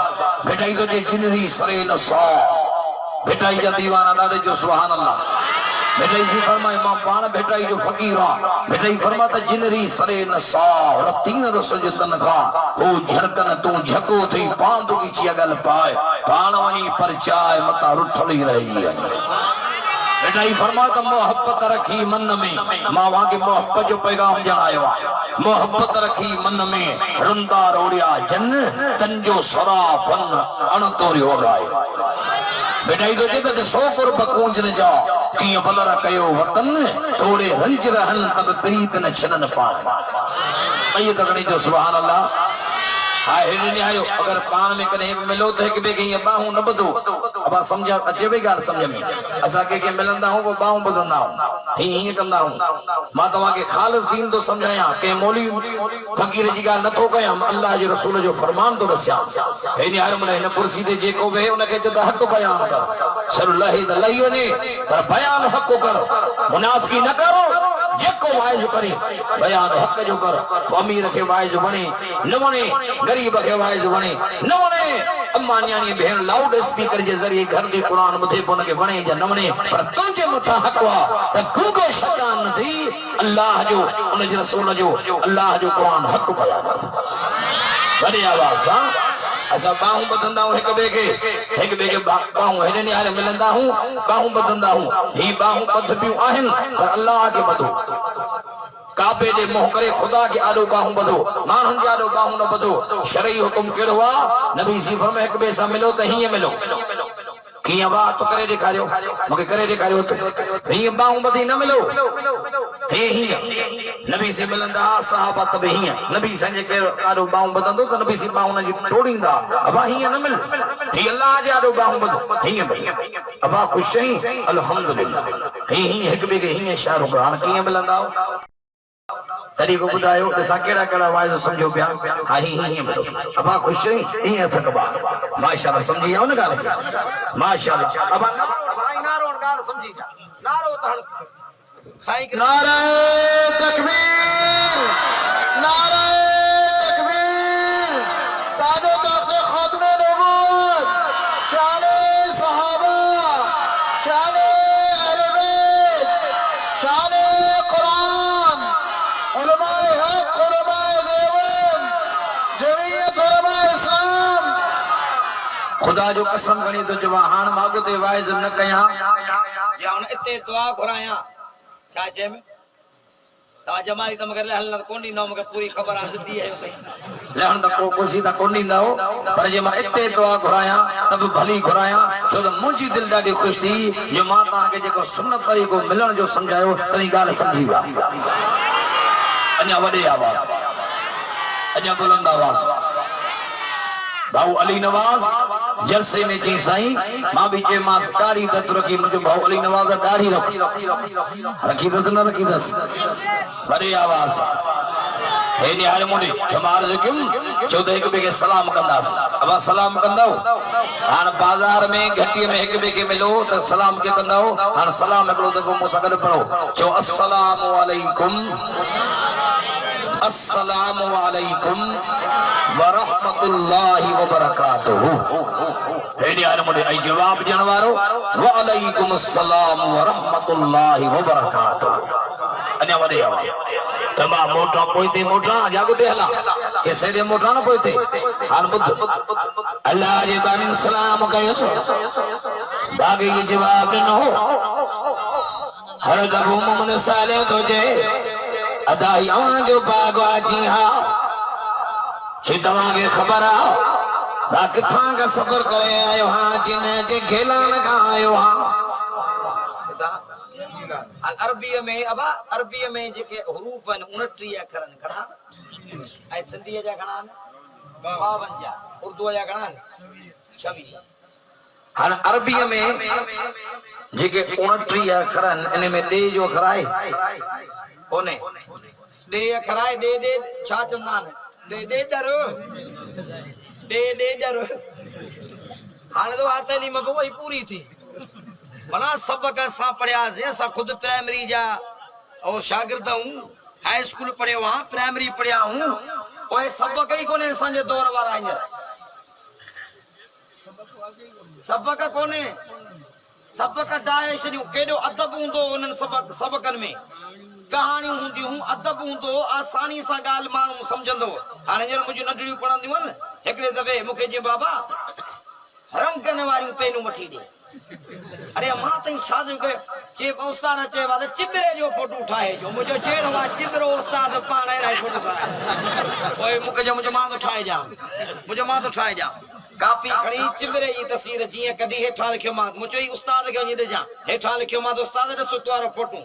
भेटाई तो जे जिनरी सरे न सौ भेटाई जा दीवाना ॾाढे जो सुभान अल्लाह भेटाई जी फरमाए मां पाण भेटाई जो फ़कीर आहियां भेटाई फरमा त जिनरी सरे न सौ रतीन रसुल तन खां हो झड़कन तूं झको थी पांदू की चिया गल पाए पाण वणी पर चाय मता रुठली रही भेटाई फरमा त मोहब्बत रखी मन में मां वहां के मोहब्बत जो पैगाम ॼाणायो आहे मोहब्बत रखी मन में रुंदा रोड़िया जन तंजो सराफन अण तोरियो गायो बेटाई तो जे त सौ कुर्ब कूंजन जा कीअं बलर कयो वतन थोड़े रंज रहन तब प्रीत न छनन पाए ॿई तकड़ी जो सुभान अल्लाह हाय हेॾे आयो अगर पान में कॾहिं मिलो त हिक ॿिए खे ईअं ॿाहूं न ॿधो अब सम्झ अचे पई ॻाल्हि सम्झ में असां कंहिंखे मिलंदा आहियूं पोइ ॿाहूं ॿधंदा आहियूं हीअं कंदा आहियूं मां तव्हांखे ख़ालिस दीन थो सम्झायां कंहिं मौली फ़कीर जी ॻाल्हि नथो कयां अल्लाह जे रसूल जो फरमान थो ॾसियां हेॾे हर महिल हिन कुर्सी ते जेको वेहे उनखे चवंदा हक़ बयान कर सर लही त लही वञे पर बयान हक़ कर मुनाफ़िकी न करो जेको वाइज करे बयान हक़ जो कर अमीर खे वाइज वणे न वणे गरीब खे वाइज वणे न वणे अम्मा न्याणी भेण लाउड स्पीकर जे ज़रिए घर दे कुरान ॿुधे पोइ उनखे वणे या न वणे पर तुंहिंजे मथां हक़ आहे त गूंगो शैतान न थी अल्लाह जो उनजे रसूल जो अल्लाह जो कुरान हक़ बयान वॾी आवाज़ सां असां ॿाहूं ॿधंदा आहियूं हिक ॿिए खे ॿाहूं हेॾे निहारे मिलंदा आहियूं ॿाहूं ॿधंदा आहियूं ही ॿाहूं ॿधबियूं आहिनि पर अल्लाह खे ॿधो काबे दे मोह करे खुदा के आडो बाहू बधो मानन के आडो बाहू न बधो शरई हुकुम केड़ो वा नबी सी फरमाए एक बे सा मिलो त हिय मिलो किया बा तो करे दिखारियो मके करे दिखारियो तो हिय बाहू बधी न मिलो ही नबी से मिलंदा सहाबा तब हिय नबी संजे के आडो बाहू बधंदो त नबी सी बाहू न जी तोड़ींदा अबा हिय न मिल ही अल्लाह जे आडो बाहू बधो हिय अबा खुश ही अल्हम्दुलिल्लाह ही एक बे के हिय शाहरुख खान किया मिलंदा तरी को बुधायो त साकेड़ा केड़ा वाइज समझो पिया हां ही मिलो अबा खुश ही ही थकबा माशाल्लाह समझी आओ न गाल माशाल्लाह अबा नारो गाल समझी जा नारो तहन साईं नारे तकबीर नारे तकबीर ताजो ताज़े खातमे नबूवत शाने सहाबा शाने अहले बैत शाने कुरान उलमाए हक उलमाए देवबंद जमीयत उलमाए इस्लाम खुदा जो कसम खणी तो जवा हाण मागो ते वाइज न कया या उन इते दुआ घुराया क्या चे में ता जमाई त मगर हल न कोनी नो मगर पूरी खबर आ दी है ले हन त को कुर्सी ता कोनी दाओ पर जे मा इते दुआ घुराया तब भली घुराया छो त मुजी दिल ॾाढी खुश थी जो मां ता के जेको सुन्नत तरीको मिलण जो समझायो तनी गाल समझी वा अन्या वडे आवाज अन्या बुलंद आवाज भाऊ अली नवाज जलसे में जी साईं मां भी जे मां दाढ़ी दत रखी मुझे भाऊ अली नवाज दाढ़ी रखी दस न रखी दस बड़ी आवाज हे निहाल मुंडी हमार जुकिम 14 एक बे के सलाम कंदास अब सलाम कंदाओ हां बाजार में घटी में एक बे के मिलो त सलाम के कंदाओ हां सलाम एकड़ो दफो मो सगद पढ़ो चो अस्सलामु अलैकुम अस्सलामु अलैकुम व रहमतुल्लाहि व बरकातुहू हेडी आर मोडे आई जवाब जण वारो व अलैकुम अस्सलाम व रहमतुल्लाहि व बरकातुहू अन्या वडे आवा तमा मोटा पोइते मोटा जागते हला के सेदे मोटा न पोइते हाल बुद्ध अल्लाह जे बानी सलाम कयो बागे ये जवाब न हो हर दबो मन साले तो जे अदाई जो बागो जी हाँ चितवा के खबर आ किथा का सफर करे आयो हाँ जिन के घेलान का आयो हाँ अरबी में अबा अरबी में जेके हरूफ न 29 अखरन खड़ा ऐ सिंधी जा घणा 52 उर्दू जा घणा 26 हां अरबी में जेके 29 अखरन इन में दे जो खराए ओने दे खराए दे छा चंदान दे दरो दे दरो हाने तो आतली में वही पूरी थी बना सबक सा पढ़या से सा खुद प्राइमरी जा और शागिर्द हूं हाई स्कूल पढ़यो हां प्राइमरी पढ़या हूं ओए सबक ही कोने संजे दौर वाला आइया सबक कोने सबक डाए छडियो केडो अदब हुंदो उन सबकन में कहानी हुंदी हूं अदब हुंदो आसानी सा गाल मानू समझंदो हाने जन मुझे नडड़ी पढ़ंदी वन एकड़े दबे मुके जे बाबा रंग करने वाली पेनू मठी दे अरे मां तई शादी के जे उस्ताद चे वाले चिबरे जो फोटो उठाए जो मुझे चेड़ हुआ चिबरो उस्ताद पाणे रे फोटो सा ओए मुके जो मुझे मां तो ठाए जा मुझे मां तो ठाए जा कापी खणी चिबरे जी तस्वीर जी कदी हेठा लिखियो मां मुझे ही उस्ताद के दे जा हेठा लिखियो मां तो उस्ताद रे सुतवारो फोटो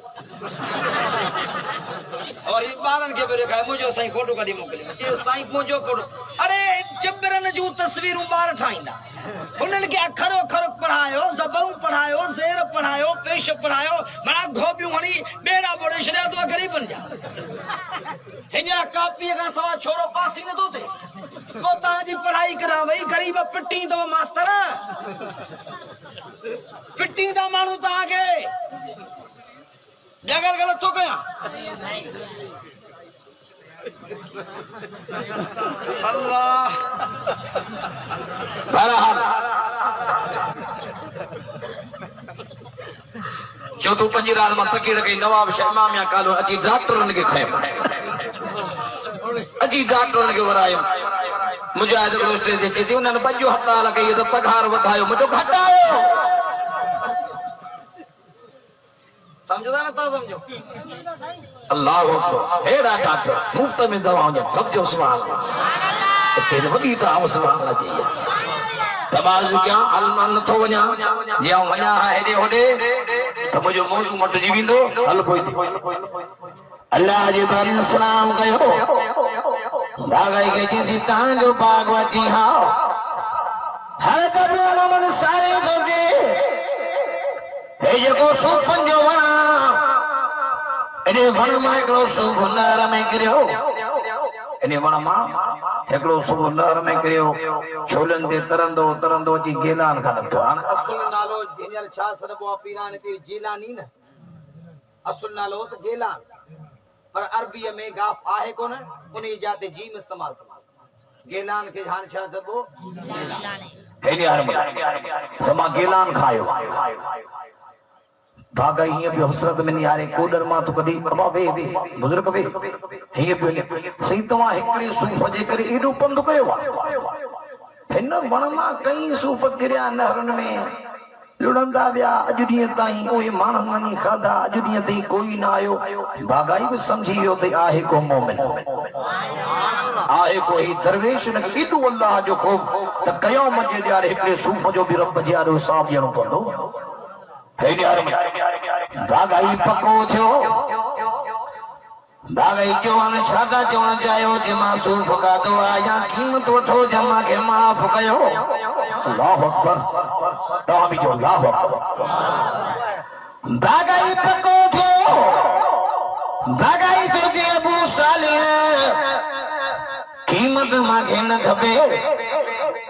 और इस बारन के बेरे खाए मुझे सही फोटो कदी मोकले जे सही मुझे फोटो अरे चिबरन जो तस्वीरूं बार ठाइंदा उनन के अखर अखर पढ़ायो जबऊ पढ़ायो शेर पढ़ायो पेश पढ़ायो बड़ा घोबियो हणी बेड़ा बोड़े छड़या तो गरीबन जा हिंजा कापी का सवा छोरो पासी न दोते को ताजी पढ़ाई करा भाई गरीब पिट्टी दो मास्टर पिट्टी दा मानू ता आगे जगल गलत तो गया अल्लाह बहरहाल जो तू पंजी रात में तकीड़ गई नवाब शाह इमाम या कालो अची डॉक्टर ने के खैम अजी डॉक्टर के वरायो मुजाहिद रोस्टे दे चीसी उन्होंने 5 हफ्ता लगे ये तो पगार वधायो मुझे घटायो समझदा ना तो समझो अल्लाह अकबर हेड़ा डॉक्टर मुफ्त में दवाऊं जा समझो सुभान अल्लाह तेरे वडी तो हम सुभान अल्लाह चाहिए तबाजु क्या अलमन तो व냐 या व냐 हेडे होडे तो मुझे मौजू मट जी विंदो हल कोई अल्लाह जे बारे सलाम कयो भागाई के जिसी तान जो बागवती हा हर कबो मन सारे दोगे हे जेको सूफन जो वणा एने वण मां हिकिड़ो सूफ नहर में किरियो एने वण मां हिकिड़ो सूफ नहर में किरियो छोलनि ते तरंदो तरंदो अची गेलान खां निकितो हाणे असुल नालो हींअर छा सॾिबो आहे पीरान के जीलानी न असुल नालो त गेलान पर अरबीअ में गाफ आहे कोन उन जी जाते जीम इस्तेमाल गेलान के हाणे छा चइबो हेॾे हाणे समा गेलान खायो भागा हिय भी हसरत में निहारे कोडर मां तो कदी बाबा वे वे बुजुर्ग वे हिय भी सही तवा हिकड़ी सूफ जे करे एडो पंध कयो हिन वण मां कई सूफ किरिया नहरन में लुड़ंदा विया अॼु ॾींहं ताईं उहे माण्हू वञी खाधा अॼु ॾींहं ताईं कोई न आयो भागाई बि सम्झी वियो त आहे को मोमिन आहे कोई दरवेश न एॾो अल्लाह जो ख़ौफ त क़यामत जे ॾियारे हिकिड़े सूफ जो बि रब जे आॾो हिसाब ॾियणो पवंदो भागाई पको थियो भागाई चवण छा था चवण चाहियो जे मां सूफ़ खाधो आहे या क़ीमत वठो जमा खे माफ़ कयो अल्लाहु अकबर तव्हां बि चओ अल्लाहु अकबर भागाई पको थियो भागाई तो जे अबू सालिह क़ीमत मांखे न खपे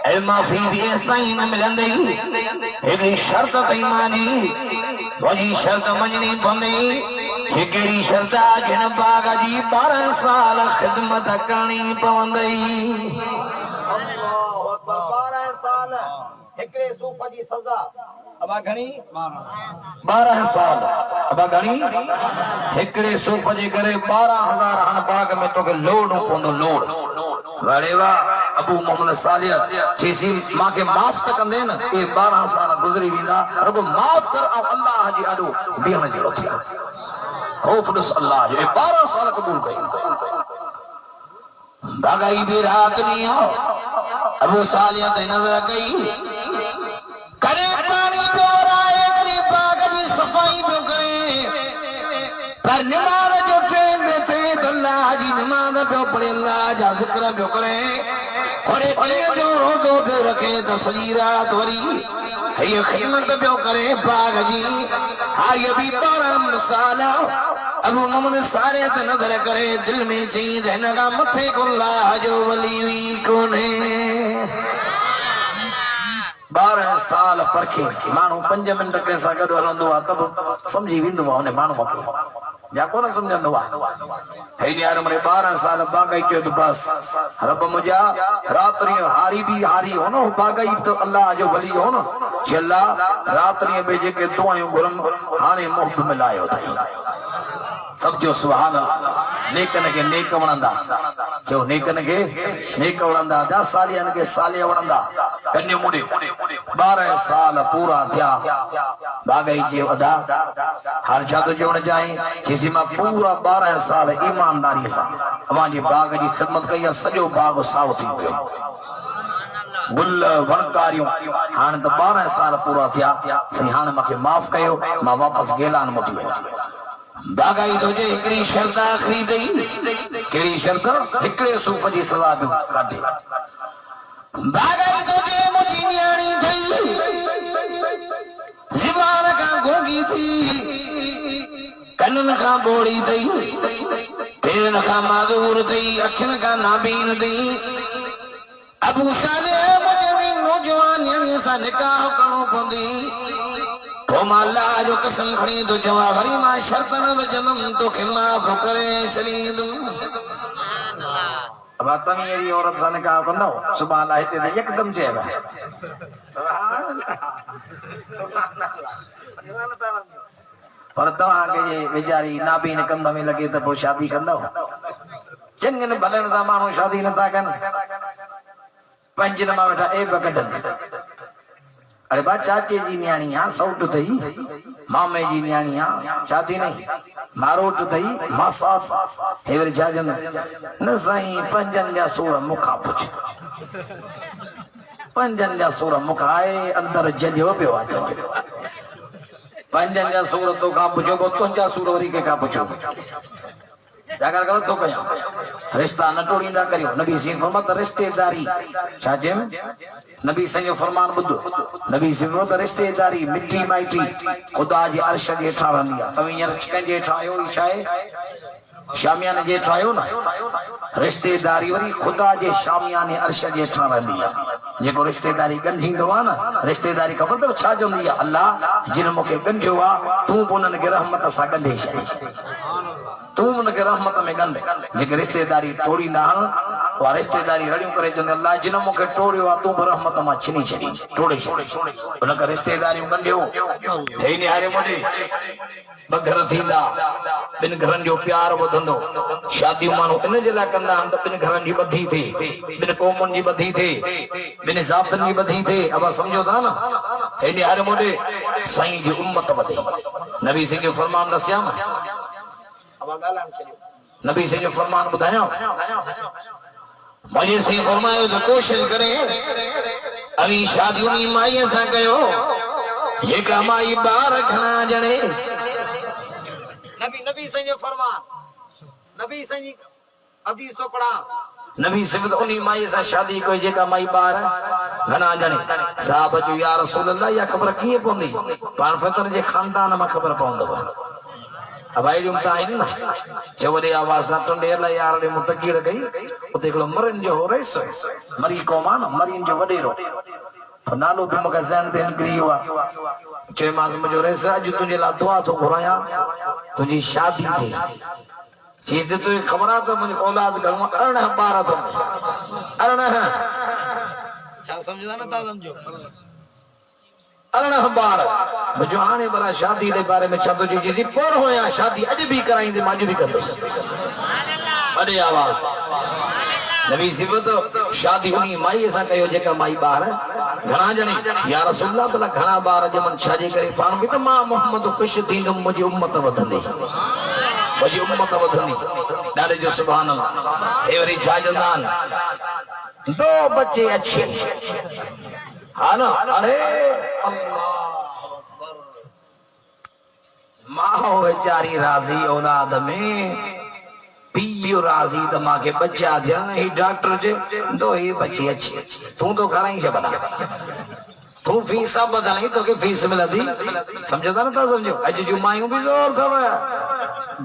ऐ माफ़ी भी ऐसाई न मिलंदी हिकिड़ी शर्त तई मानी वही शर्त मञणी पवंदी जेकड़ी शर्त जिन बाग जी 12 साल ख़िदमत करणी पवंदी 12 साल हिकड़े सूफ़ जी सज़ा अबा घणी 12 साल अबा घणी हिकड़े सूफ़ जे करे 12,000 हन बाग में तोखे लोड पवंदो लोड वारे वाह अबू मोहम्मद सालिह चेसी मां के माफ त कंदे न ए 12 साल गुजरी विंदा रुगो माफ कर अब अल्लाह जी आडो बीहण जो थिया खौफ दस अल्लाह जो 12 साल कबूल कई भागाई भी रात नहीं हो अबू सालिह ते नजर कई करे पानी बोराए करे बाग जी सफाई पे करे पर नमाज जो ट्रेन में थे अल्लाह जी नमाज पे पढ़े अल्लाह जा जिक्र पे करे और ये जो रोजो पे रखे तस्वीर रात वरी ये खिदमत पे करे बाग जी हां ये भी 12 साल अबू मोहम्मद सारे ते नजर करे दिल में चीज है ना मथे को अल्लाह जो वली हुई कोने 12 साल परखे मानू 5 मिनट के सां गॾु हलंदो आहे तब समझी वेंदो आहे उन माण्हू खे या कोन समझंदो आहे हे यार मरे 12 साल बागाई के बस रब मुजा रात्रि हारी भी हारी हो न बागाई तो अल्लाह जो वली हो न चला रात्रि में जेके दुआयूं घुरन हाने मोहब्बत मिलायो थई सब जो सुभान अल्लाह नेकन के नेक वणंदा जो नेकन के नेक वणंदा जा सालियन के सालिय वणंदा कन्ने मुड़े 12 साल पूरा थिया बागाई जे अदा हर जादो जोण जाए जिसी मां पूरा 12 साल ईमानदारी सां अवां जी बाग जी खिदमत कई सजो बाग साव थी पियो गुल वणकारियूं हाणे त 12 साल पूरा थिया सही हाणे मूंखे माफ़ कयो मां वापस गेलान मोटी वञा बागाई तो जे हिकड़ी शर्त आखिरी दई केड़ी शर्त हिकड़े सूफ़ जी सज़ा भी काटे बागाई तो जे मुजी न्याणी थई ज़बान का गोगी थी कनन का बोड़ी थई पेरन का माज़ूर थई अखिन का नाबीन थई अबू साले मुझे नौजवान यानी सा निकाह करो पवंदी माला जो कसम खणी तो जवाब हरी मां शर्तन में जन्म तो के माफ करे शरीद अब तुम ये औरत सा निकाह कंदो सुभान अल्लाह हिते एकदम चेबा सुभान अल्लाह पर तव्हां के ये बेचारी नाबीन कंध में लगे तो पोइ शादी कंदो चंगन भलन सा माण्हू शादी नथा कनि पंजन मां वेठा ए बकडन अरे बा चाचे जी न्याणी हां सौट थई मामे जी न्याणिया शादी नहीं मारोट थई मासास हेवर जाजन न साईं पंजन जा सूर मुखा पुछ पंजन जा सूर मुखाए अंदर जजो पियो आहे पंजन जा सूर तो का पुछो को तुंजा सूर वरी के का पुछो जागर गलत तो कया रिश्ता न तोड़ींदा करियो नबी सी फरमात रिश्तेदारी छाजेम नबी सही फरमान बुधो नबी सी फरमात रिश्तेदारी मिठी माइटी खुदा जी अर्श जे ठा रहंदी आ तवी यर कंजे ठायो ई छाए शामियाने जे ठायो ना रिश्तेदारी वरी खुदा जे शामियाने अर्श जे ठा रहंदी आ जेको रिश्तेदारी गंढींदो आ ना रिश्तेदारी खबर तो छा जोंदी आ अल्लाह जिन मुखे गंढियो आ तू उनन के रहमत सा गंढे छे तू उनके रहमत में गंढ जेके रिश्तेदारी तोड़ी ना वा रिश्तेदारी रड़ियों करे जंद अल्लाह जिन मुखे तोड़ियो आ तू रहमत मा छिनी छिनी तोड़े उनके रिश्तेदारी गंढियो हे ने हारे मोदी बगर थींदा बिन घरन जो प्यार वधंदो शादी मानो इन जे ला कंदा हम बिन घरन जी बधी थे बिन कौमन जी बधी थे बिन जातन जी बधी थे अब समझो था ना हे ने हारे मोदी साईं जी उम्मत वधे नबी सिंह फरमान रसियाम नबी से जो फरमान बुधाया मुझे से फरमायो तो कोशिश करें अभी शादी उनी माई सा कयो ये का माई बार घना जने नबी से जो फरमान नबी से हदीस तो पढ़ा नबी से उनी माई सा शादी कोई जे का माई बार घना जने साहब जो या रसूल अल्लाह या खबर किए पौंदी पान फतर जे खानदान में खबर पौंदो अब आई जुमता आई ना चवरे आवाज टंडे अल्लाह यार ने मुतकीर गई ओ देखलो मरन जो हो रही सो मरी कौमान मरीन जो वडेरो नालो तुम का जहन ते निकरी हुआ चे मां मुझे रे आज तुझे ला दुआ तो घुराया तुझी शादी थी चीज तो खबरा तो मुझे औलाद घर में अरण 12 तो अरण क्या समझदा ना ता समझो अरण 12 मुझे आने वाला शादी दे बारे में छतो जी जी पर होया शादी अज भी कराई दे माज भी कर बड़े आवाज नबी सिबत शादी हुनी माई सा कयो जेका माई बार घना जने या रसूल अल्लाह भला घना बार जमन छाजे करे पाण भी त मां मोहम्मद खुश थींदम मुझी उम्मत वधंदी मुझी उम्मत वधंदी डाले जो सुभान अल्लाह ए वरी छाजंदान 2 बच्चे अच्छे हाँ ना अरे अल्लाह माँ बेचारी राजी औलाद में पियो राजी तो माँ के बच्चा जन ही डॉक्टर जे 2 ही बच्ची अच्छी तू तो खरा ही से बना तू फीस सब बदलाई तो के फीस मिलदी समझदा ना ता समझो अज जो मायू भी जोर थव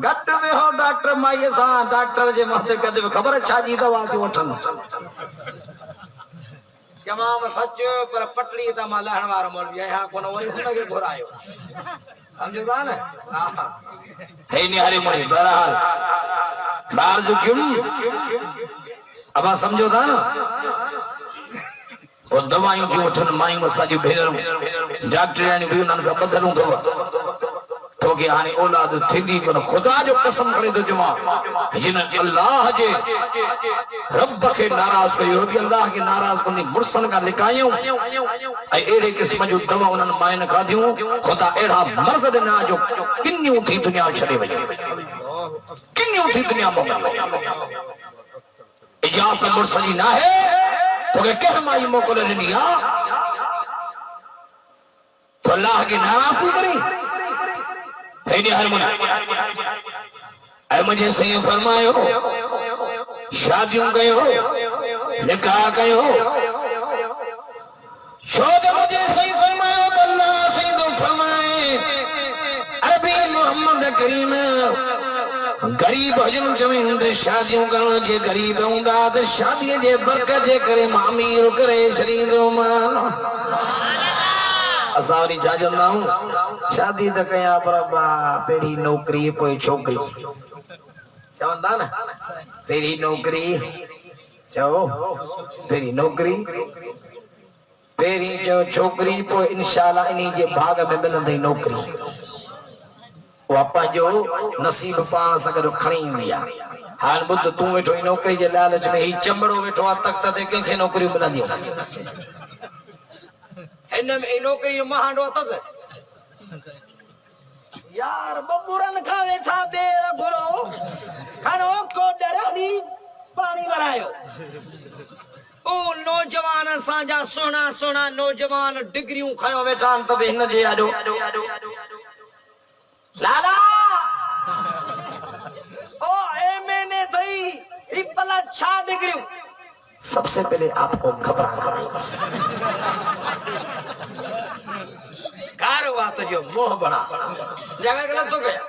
गट में हो डॉक्टर माई सा डॉक्टर जे माथे कदे खबर छा जी दवा जो वठन जमाम सच पर पटड़ी ता मा लहण वार मौलवी यहां कोनो वरी हुनके घुरायो समझदा ना हे नि हरे मोई बहरहाल बार जो क्यों अब समझो था ना और दवाइयों जो वठन माई मसा जो भेनरू डॉक्टर यानी भी उनन सा बदलू तो के हाने औलाद थींदी कोन खुदा जो कसम करे तो जुमा जिन अल्लाह जे रब के नाराज कयो कि अल्लाह के नाराज कोनी मुर्सन का लिकायो ए एड़े किस्म जो दवा उनन मायन खादियो खुदा एड़ा मर्ज ना जो किन्नियों थी दुनिया छड़े वई किन्नियों थी दुनिया में इजाजत मुर्सली ना है तो के कह माई मोकल निया तो अल्लाह की नाराजगी करी मुझे सही फरमायो शादियों कयो निकाह कयो मुझे सही फरमायो तो अल्लाह सही तो फरमाए अरबी मोहम्मद करीम गरीब हजन जमीन शादियों करण जे गरीब हूंदा त शादी जे बरकत जे करे मामीर करे शरीदो मान असावरी जाजंदा हूं शादी त कया पर पेरी नौकरी पोइ छोकरी चवंदा ना पेरी नौकरी चओ पेरी नौकरी पेरी जो छोकरी पोइ इंशाअल्लाह इनी जे भाग में मिलंदी नौकरी वापा जो नसीब पाण सां गॾु खणी ईंदी आहे हाल बुध तूं वेठो नौकरी जे लालच में ही चमड़ो वेठो आहे तख्त ते कंहिंखे नौकरियूं मिलंदियूं इन में नौकरी महांडो अथसि यार बबूरन खा वेठा बेर घुरो खणो को डरादी पानी भरायो ओ नौजवान असांजा सोना सोना नौजवान डिग्रियूं खयो वेठा त बि हिन जे आजो लाला ओ एमएनए थई हिपला छा डिग्रियूं सबसे पहले आपको घबराना कार बात जो मोह बड़ा जगह गलत हो गया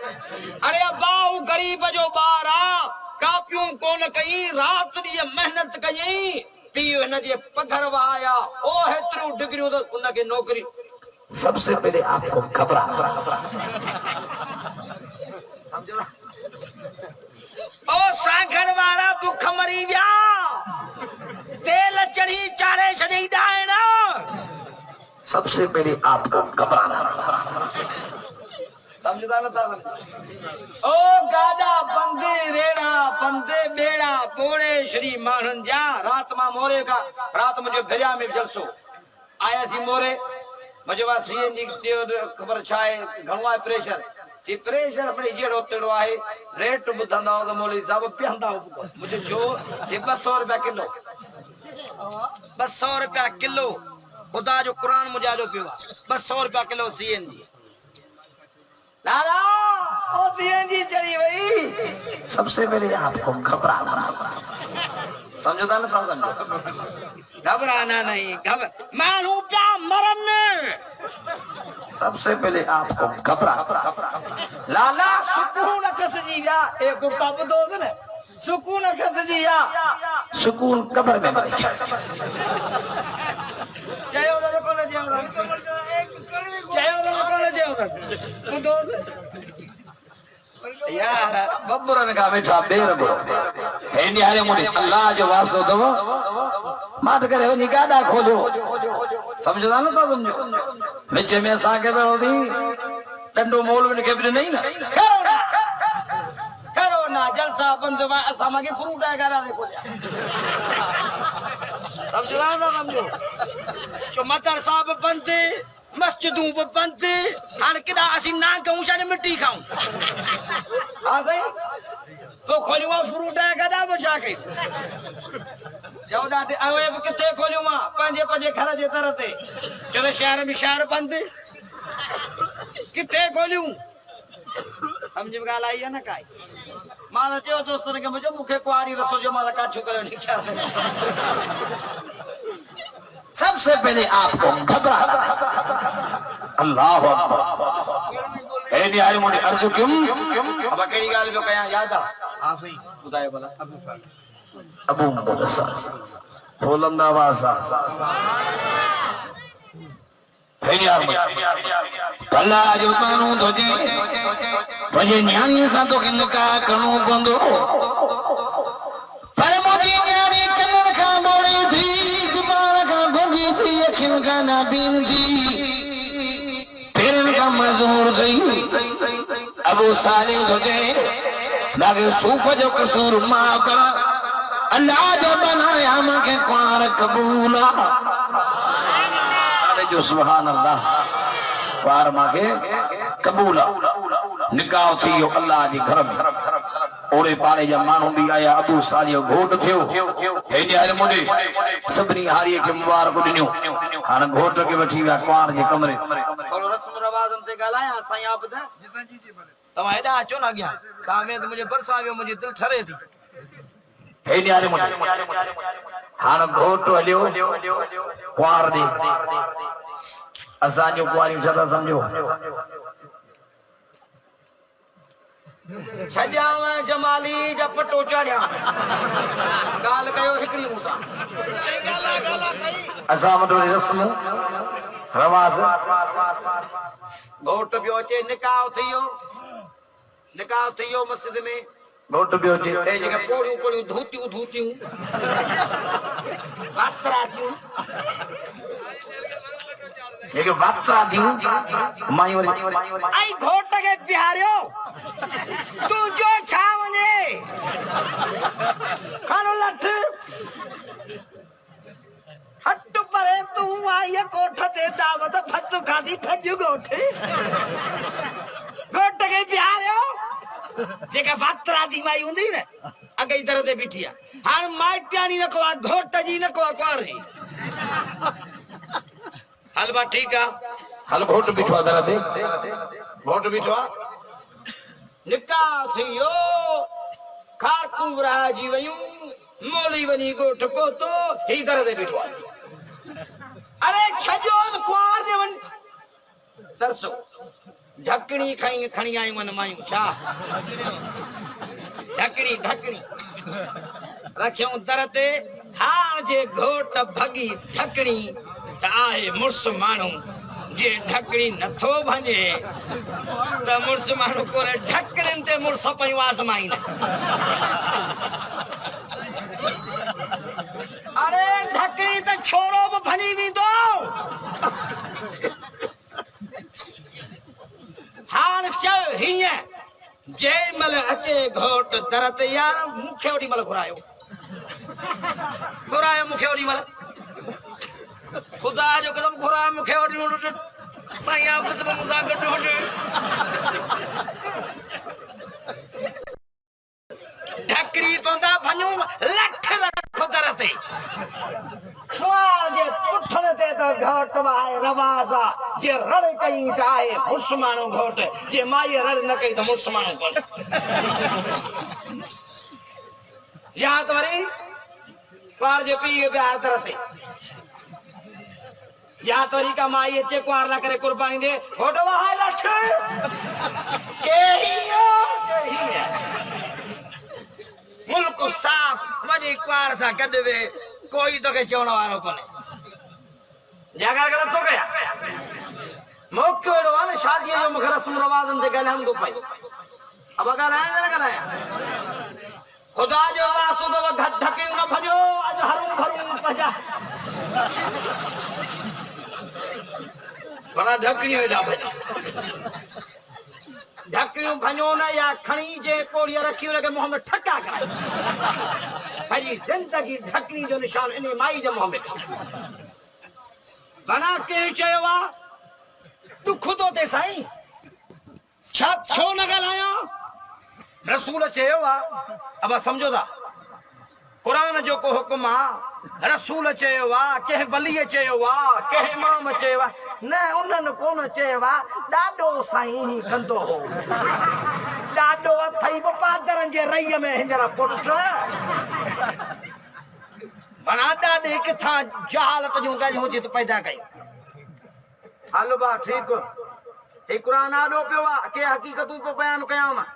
अरे अब्बाऊ गरीब जो बारा कापियूं कोन कई रात दी मेहनत कई पीउ हिन जे पघर वाया ओ हेतिरो डिग्रियूं त उन खे नौकरी सबसे पहले आपको घबराना समझो ओ सांखड़ वाला भुख मरी गया तेल चढ़ी चारे छड़ी डायना सबसे पहले आपको घबराना समझदा न था ओ गाडा बंदे रेड़ा बंदे बेड़ा पोड़े श्री मानन जा रात मा मोरे का रात मुझे भेरिया में जलसो आया सी मोरे मुझे वा सीएनजी खबर छाए घणो प्रेशर जी प्रेशर अपने जेड़ो तेड़ो आहे रेट बुधंदा तो मौलवी साहब पियंदा मुझे जो ये 200 रुपया किलो 200 रुपया किलो खुदा जो कुरान मुझा जो पियो 200 रुपया किलो सीएनजी लाला ओ सीएनजी चढ़ी वही सबसे पहले आपको घबराना समझोता ना था समझो घबराना नहीं घबर मानू क्या मरन सबसे पहले आपको घबराना लाला सुकून खस जी या एक कब दोस्त ने सुकून खस जी या सुकून कब्र में मिले जय उधर को ले जाओ जय उधर को ले जाओ वो दोस्त यार बब्बरन का बेटा बेर गो हे न्यारे मुनी अल्लाह जो वास्तो दव माट करे वनी गाडा खोलो समझदा न तो समझो मिचे में साके पे होदी डंडो मोल में के भी नहीं ना करो ना जलसा बंद असा मागे फ्रूट है गारा देखो समझदा न समझो जो मतर साहब बंद मस्जिदों पे बंद हां किदा असी ना कहूं शाने मिट्टी खाऊं हां सही तो खोलियो फ्रूट है गादा बचा के जवदा ते आवे किथे खोलियो मां पंजे पंजे घर जे तरते चले शहर में शहर बंद किथे खोलियो समझ में गाल आई है ना काई मां जो दोस्तन के मुझे मुखे कुआरी रसो जो मां काचू करे निकल सबसे पहले आपको घबराना अल्लाह अकबर ए न्यारे मुनी अर्ज क्यों अब केड़ी गाल जो कया याद आ हां सही बुधाए भला अबू मुदसा बोलंदा वासा हे यार कल्ला जो कानू दोजे वजे न्यानी सा तो किनका कणो बंदो पर मोदी न्यानी कनन का मोड़ी थी जुबान का गोगी थी अखिन का नाबीन थी फिर का मजबूर गई अबू साले दोजे लागे सूफ जो कसूर माफ कर अल्लाह जो बनाया मके कुआर कबूला अरे जो सुभान अल्लाह कुआर मके कबूला निकाह थियो अल्लाह जी घर में ओरे पाड़े जा मानू भी आया अबू सालियो घोट थियो हे न्यारे मुंडे सबनी हारी के मुबारक दिनो हां घोट के वठी वा कुआर जे कमरे और रस्म रवाजन ते गालाया साईं आप दा जी जी तमा एडा अचो ना गया तामे तो मुझे बरसावियो मुझे दिल ठरे थी हे न्यारे मुंडे हां घोट हलियो कुआर दे असा जो कुआरी छदा समझो छजाव जमाली जपटो चढ़िया गाल कयो हिकड़ी मूसा असा मतलब रस्म रवाज घोट पियो अचे निकाह थियो मस्जिद में घोट पियो अचे ए जगह पोड़ियूं पोड़ियूं धूतियूं बातरा थियूं एक वात्रा दियूं मायूं आई घोट के प्यारियो तू जो छावने खानो लठ हट परे तू आई कोठ ते दावत फत खादी फज गोठे घोट जेका वातरा दी माई हुंदी न अगे दर ते बीठी आ हां माइटानी न को घोट जी न को कुआरी हल बा ठीक आ हल घोट बिठवा दर ते घोट बिठवा निका थियो खाकू राजी वयूं मोली वनी गोठ पोतो ही दर ते बिठवा अरे छजोन कुआर दे वन दरसो ढकणी खई खणी आई मन मायूं छा ढकणी ढकणी रखियो दर ते हां जे घोट भगी ढकणी त आहे मुर्स माण्हू जे ढकणी नथो भञे त मुर्स माण्हू कोन ढकणनि ते मुर्स पयूं आज़माइन अरे ढकणी त छोरो बि भञी वेंदो हाल चल हीअं जंहिं महिल अचे घोट दर ते यार मूंखे ओॾी महिल घुरायो मूंखे ओॾी महिल ख़ुदा जो कदम घुरायो मूंखे ओॾी महिल साईं आबद मूंसां गॾु हुज ढकड़ी कोंदा भञूं लठ रखो दर ते जे पुठन ते तो घोट वाए रवाजा जे रड़ कई त आहे मुसलमानो घोट जे माई रड़ न कई त मुसलमानो कोन या तो वरी पार जे पी के प्यार दर ते या तो री का माई अचे कुआर ला करे कुर्बानी दे घोट वाए लठ के ही मुल्क साफ वनी कुआर सा गड वे कोई तो के चवण वारो कोने जागा गलत हो गया मौके वेड़ो वाले शादी जो मुख रस्म रवाजन ते गले हम को पाई अब गलाया न गलाया खुदा जो वास्तु तो घट ढके न भजो आज हरूं भरूं पजा बड़ा ढकनी वेड़ा भज ढकनियूं भञो न या खणी जे कोड़िया रखी उनखे मुंह में ठका कराई हजी जिंदगी ढकनी जो निशान इन माई जे मुंह में बना के चयो आ तू खुद ते साईं छा छो न ॻाल्हाया रसूल चयो आ अब समझो था कुरान जो को हुक्म आ रसूल चयो आ के वली चयो आ के इमाम चयो आ न उन्हनि कोन चयो आ ॾाढो साईं कंदो हो ॾाढो अथई पादरनि जे रईअ में हिंजर पुट बना ॾाढे किथां जहालत जूं ॻाल्हियूं हुजे त पैदा कयूं हलो बा ठीक हे कुरान आॾो पियो आहे के हक़ीक़तूं पियो बयान कयां मां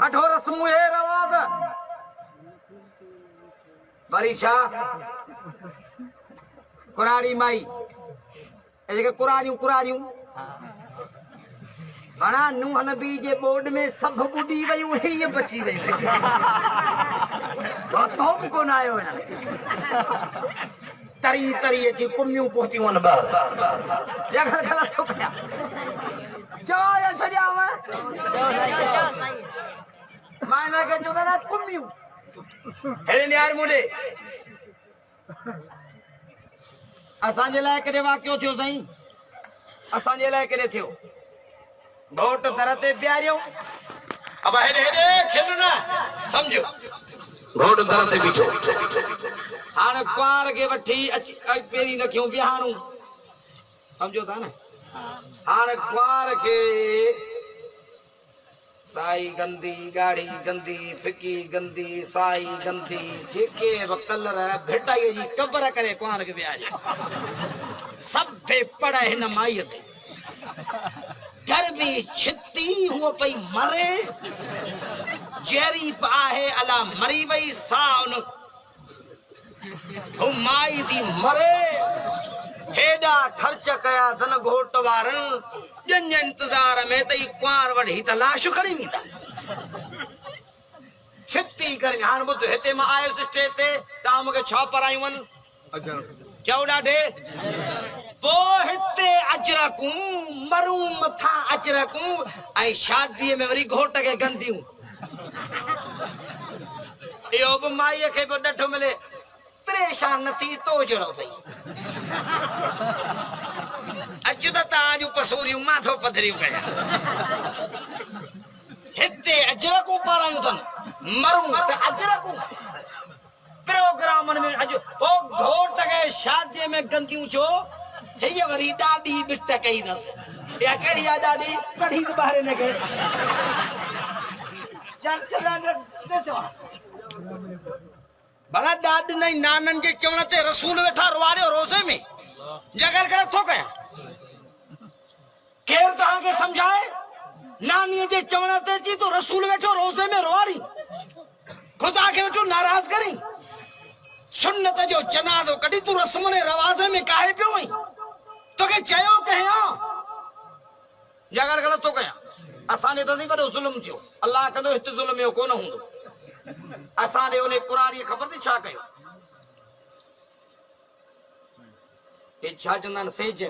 कठो रस्मूं हे रवाज़ वरी छा कुराड़ी माई जेके कुराड़ियूं बना नूह नबी जे बोर्ड में सब बुडी वयूं ही बची वयूं तो भी कोन आयो तरी तरी अची कुमियूं पहुतियूं आहिनि ॿार या ग़लति थो कयां चओ या सॼाव मां हिनखे चयो था न कुमियूं हेड़े नियार मुंडे असांजे लाइ कॾहिं वाक़ियो थियो साईं असांजे लाइ कॾहिं थियो घोट दर ते बीहारियो अब हेॾे हेॾे खिल न सम्झो घोट दर ते बीठो हाणे कुआर खे वठी अची पहिरीं रखियूं बीहारूं सम्झो था न हाणे कुआर खे साई गंदी गाड़ी गंदी फिकी गंदी साई गंदी जेके कलर भेटाई जी कबर करे कुआर खे बीहारियो सभे पड़ हिन माईअ ते घर भी छिती हुआ पई मरे जेरी आहे अला मरी वई साउन हो माई दी मरे हेडा खर्च कया धन घोट वारन जन इंतजार में तई कुआर वठी त लाश खणी वेंदा छिती कर हाण बुध हिते मां आयो स्टेज ते तव्हां मूंखे छा परायूं आहिनि चओ ॾाढे पोइ हिते अजरकूं मरूं मथां अजरकूं ऐं शादीअ में वरी घोट खे गंदियूं इहो बि माईअ खे बि ॾढो मिले परेशान न थी तो जहिड़ो अथई अॼु त तव्हां जूं पसूरियूं मां थो पधरियूं कयां हिते अजरक पारायूं अथनि मरूं त अजरक प्रोग्रामनि में अॼु ओ घोट खे शादीअ में गंदियूं छो हीअ वरी ॾाढी बिट कई अथसि या कहिड़ी आहे ॾाढी कढ़ी ॿाहिरि न कई भला ॾाढ नहीं नाननि जे चवण ते रसूल वेठा रुआरियो रोज़े में जगल करे थो कयां केरु तव्हांखे सम्झाए नानीअ जे चवण ते जी तो रसूल वेठो रोज़े में रुआरी खुदा खे वेठो नाराज़ करी सुन्नत जो जनाज़ो कढी तू रस्म ने रवाज़ में काहे पियो वई तोखे चयो कहिया जगल करे थो कयां असांजे त वॾो ज़ुल्म थियो अल्लाह कंदो हिते ज़ुल्म जो कोन हूंदो असां ॾे उन क़ुरानी ख़बर थी छा कयो हे छा चवंदा आहिनि सेज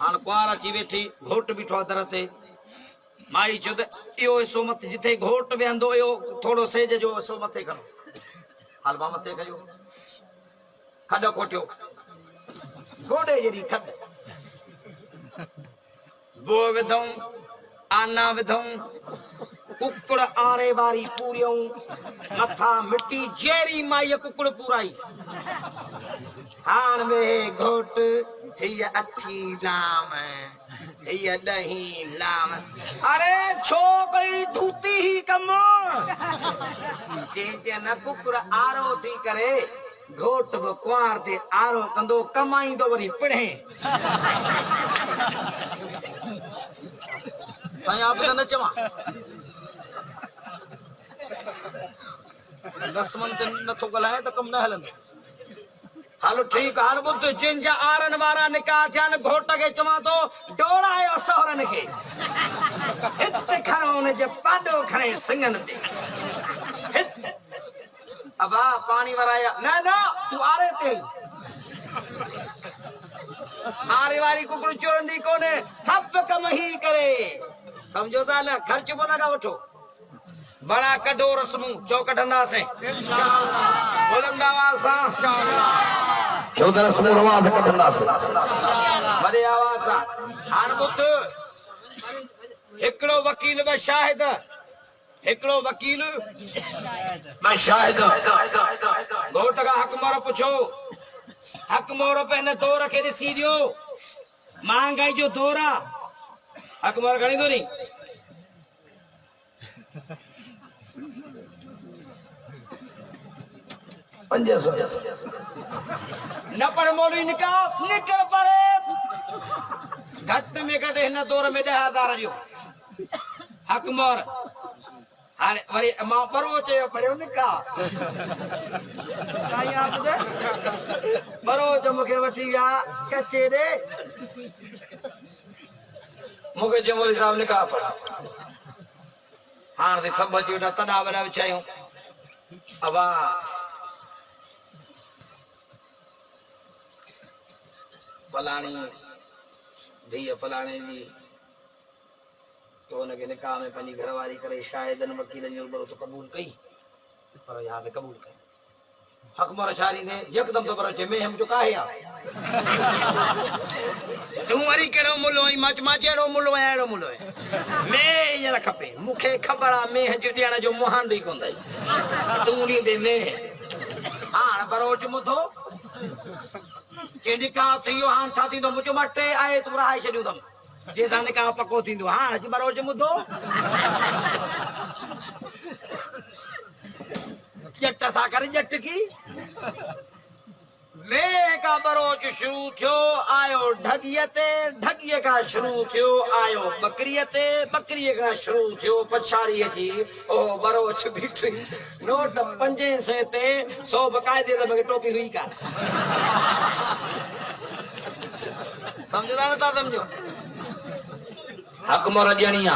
हाणे कुंवार अची वेठी घोट बीठो आहे दर ते माई चयो त इहो हिसो मथे जिथे घोट वेहंदो इहो थोरो सेज जो हिसो मथे करो हलवा मथे कयो खॾ खोटियो गोॾे जहिड़ी खॾ बो विधऊं आना विधऊं कुकड़ आरे वारी पूरियूं मथा मिट्टी जहिड़ी माई कुकड़ पूराई हाण में घोट हीअ अठी लाम हीअ ॾहीं लाम अरे छो कई धूती ही कम जे न कुकड़ आरो थी करे घोट बि कुंवार ते आरो कंदो कमाईंदो वरी पिणे साईं आप न चवां रस्मन ते नथो ॻाल्हाए त कमु न हलंदो हलो ठीकु हाणे ॿुध जिन जा आरनि वारा निकाह थिया आहिनि घोट खे चवां थो डोड़ायो सहुरनि खे हिते खणो हुनजे पाॾो खणे सिंगनि ते अबा पाणी वराया न न तूं आरे ते आरे वारी कुकड़ चोरंदी कोन्हे सभु कम ही करे समझो था न ख़र्च को न वठो बड़ा कढो रस्मूं चो कढंदासीं बुलंद आवाज़ सां चौदह रस्मूं रवाज़ कढंदासीं वॾे आवाज़ सां हाणे ॿुध हिकिड़ो वकील ॿ शाहिद हिकिड़ो वकील मैं शाहिद घोट खां हक़ मोर पुछो हक़ मोर पे हिन दौर खे ॾिसी ॾियो महांगाई जो दौर आहे हक़ मोर खणींदो नी न पर मोली निकल परे घट में घट हिन दौर में 10,000 जो हक़ मोर हाणे वरी मां बरो चयो पढ़ियो निकाह बरो जो मूंखे वठी विया कचे ॾे मूंखे चयो मोली साहब निकाह पढ़ हाणे ते सभु अची वेठा तॾा वॾा विछायूं अबा फलाणी धीअ फलाणे जी तो हुनखे निकाह में पंहिंजी घरवारी करे शायदनि वकीलनि जो रुबरो तो क़बूल कई पर यहाँ पे कबूल कई हक़ मोर छारी ने यकदम तो पर में हम जो काहे आ तू वरी केड़ो मुलो आई मच माचेड़ो मुलो है एड़ो मुलो है मैं ये न खपे मुखे खबर आ मैं जो ॾियण जो मोहन दी कोंदई तू नी दे में हां बरोज मुधो के निकाह थियो हां छा थींदो मुजो मटे आए तू राय छड्यू तम जैसा निकाह पक्को थींदो हां अज बरोज मुधो जट सा कर जट की मैं का बरोज शुरू थियो आयो ढगिए ते ढगिए का शुरू थियो आयो बकरिए ते बकरिए का शुरू थियो पछाड़ी जी ओ बरोज बिठी नोट 500 ते 100 बकायदे में टोपी हुई का समझदा न ता समझो हक मोर ॼणिया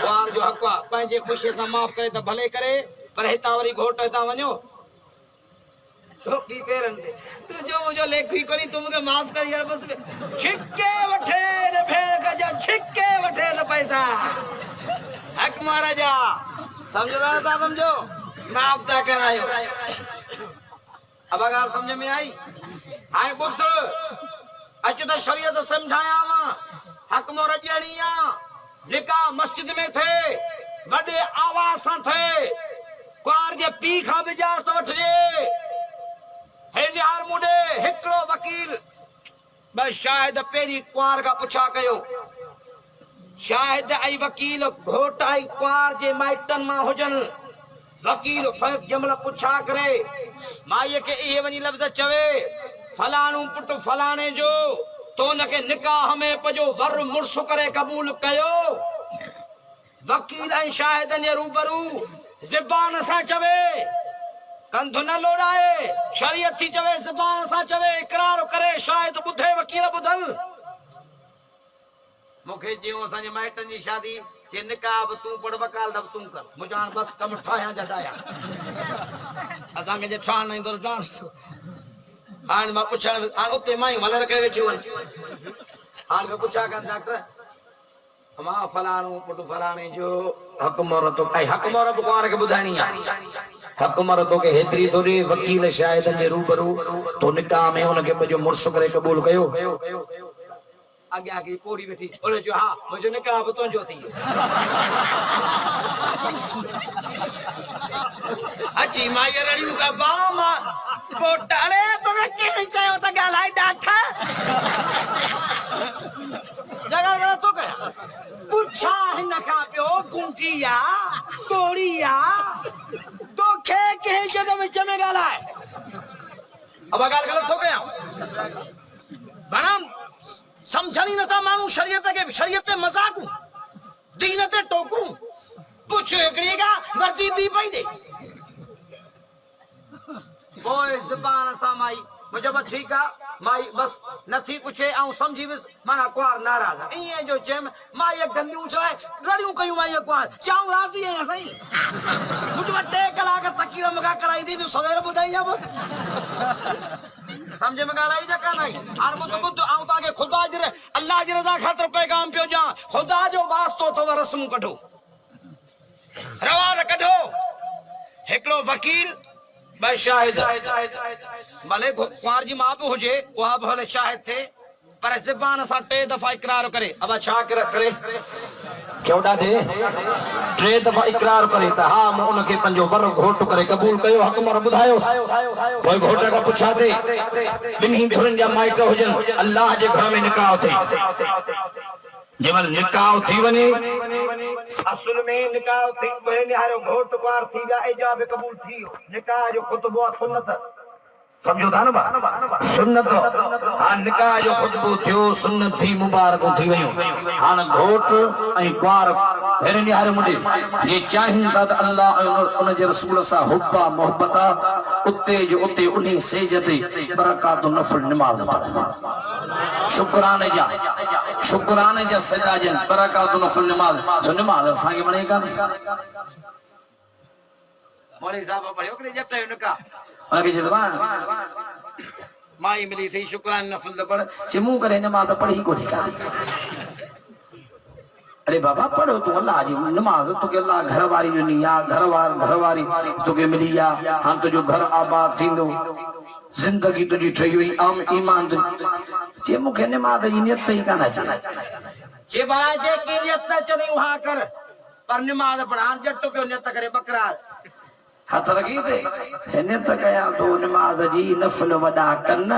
वार जो हक पंहिंजे खुशी सां माफ करे त भले करे पर हितां वरी घोट हितां वञो टोपी पेरन दे तुझो मुझो लेखी कोनी तुम के माफ कर यार बस छिक्के वठे न फेर जा छिक्के वठे न पैसा हक महाराजा समझदा था समझो माफ ता करायो अब अगर समझ में आई हाय बुद्ध अच तो शरीयत समझाया वा हक मोर ॼणिया निकाह मस्जिद में थे वडे आवाज सां थे क्वार जे पी खां बि इजाज़त वठजे हे निहार मुंडे हिकिड़ो वकील ब शायद पहिरीं क्वार खां पुछा कयो शायद आई वकील घोट आई क्वार जे माइटनि मां हुजनि वकील जमल पुछा करे माईअ खे इहे वञी लफ़्ज़ चवे फलाणो पुट फलाणे जो तो उनखे निकाह में पंहिंजो वर मुड़स करे क़बूल कयो वकील ऐं शाहिदनि जे रूबरू ज़बान सां चवे कंध न लोड़ाए शरीयत थी चवे ज़बान सां चवे इकरार करे शायद ॿुधे वकील ॿुधल मूंखे जियो असांजे माइटनि जी शादी के निकाह बि तूं पढ़ वकालत बि तूं कर मुंहिंजा बसि कम ठाहियां जॾाया असांखे जे ठहण न ईंदो ॼाण हाणे मां पुछण हाणे उते मायूं मलर करे वेठियूं आहिनि हाणे मां पुछा कर डॉक्टर मां फलाणो पुटु फलाणे जो हक़ मोहर ऐं हक़ मोहर बि कुंवार खे ॿुधाइणी आहे हक़ मोहर तोखे हेतिरी थो ॾे वकील शाहिदनि जे रूबरू तो निकाह में हुनखे पंहिंजो मुड़ुस करे क़बूल कयो अॻियां की पोड़ी वेठी बोले जो हा मुंहिंजो निकाह बि तुंहिंजो थी अची माईअ रड़ियूं का बाम पोटाड़े तोखे कंहिं चयो त ॻाल्हाए ॾाठा जॻह तो कया पुछा हिन खां पियो गुंगी आहे कोड़ी आहे तोखे कंहिं जॻह विच में ॻाल्हाए अब ॻाल्हि ग़लति थो कयां भणम समझनी नथा मानू शरीयत के शरीयत ते मजाकू दीन ते टोकू पुछ हिकड़ीगा वर्दी बी पई दे ओए ज़बान सा माई मुझे बस ठीक है माई बस नथी कुछे आऊं समझी विस माना क्वार नाराज है इए जो चेम माई गंदियूं चलाए रड़ियूं कयूं माई क्वार चाऊ राजी है सही मुझे टे कलाक तकीर मगा कराई दी तू सवेर बुधाई जा बस समझ में ॻाल्हाई जा कान आई हाणे ॿुध आऊं तव्हांखे ख़ुदा जी अल्लाह जी रज़ा ख़ातिर पैगाम पियो ॾियां ख़ुदा जो वास्तो अथव रस्मूं कढो रवाज कढो हिकिड़ो वकील ॿ शाहिद भले कुंवार जी मां बि हुजे उहा बि भले शाहिद थिए पर ज़बान सां टे दफ़ा इकरार करे अब छा करे चौड़ा दे टे दफ़ा इकरार करे त हा मूं उनखे पंहिंजो वर घोट करे क़बूल कयो हक़ मोहर ॿुधायो पोइ घोट खां पुछा थी ॿिन्ही धुरनि जा माइट हुजनि अल्लाह जे घर में निकाह थिए जंहिंमहिल निकाह थी वञे असुल में निकाह थी वञे निहारो घोट कुंवार थी विया इजाब क़बूल थी वियो निकाह जो ख़ुतबो आहे सुन्नत समझो था ना सुन्नत हाँ निकाह जो खुतबो थियो सुन्नत थी मुबारक थी वयो हां घोट ऐं कुंवार हेरे निहारे मुंडे जे चाहिन था त अल्लाह ऐं उन जे रसूल सां हुब्बा मोहब्बत उते जो उते उन्ही सेज ते बरकात नफल नमाज पढ़े शुक्राने जा सजा जन बरकात नफल नमाज असांखे वणे कान मौलवी साहब पढ़ियो कि जब तक निकाह आगे जवान माई मिली थी शुक्रान नफल पढ़ चिमू करे नमाज पढ़ी को ठिका अरे बाबा पढ़ो तू अल्लाह जी नमाज तो के अल्लाह घर वारी दुनिया घर वारी तो के मिली या हम तो जो घर आबाद थींदो जिंदगी तुझी ठही हुई आम ईमान जे मुखे नमाज जी नियत ही काना चला जे बाय जे की नियत न चली वहां कर पर नमाज पढ़ान जट पे नियत करे बकरा हथ रखी थे नियत कया तो नमाज जी नफल वडा कन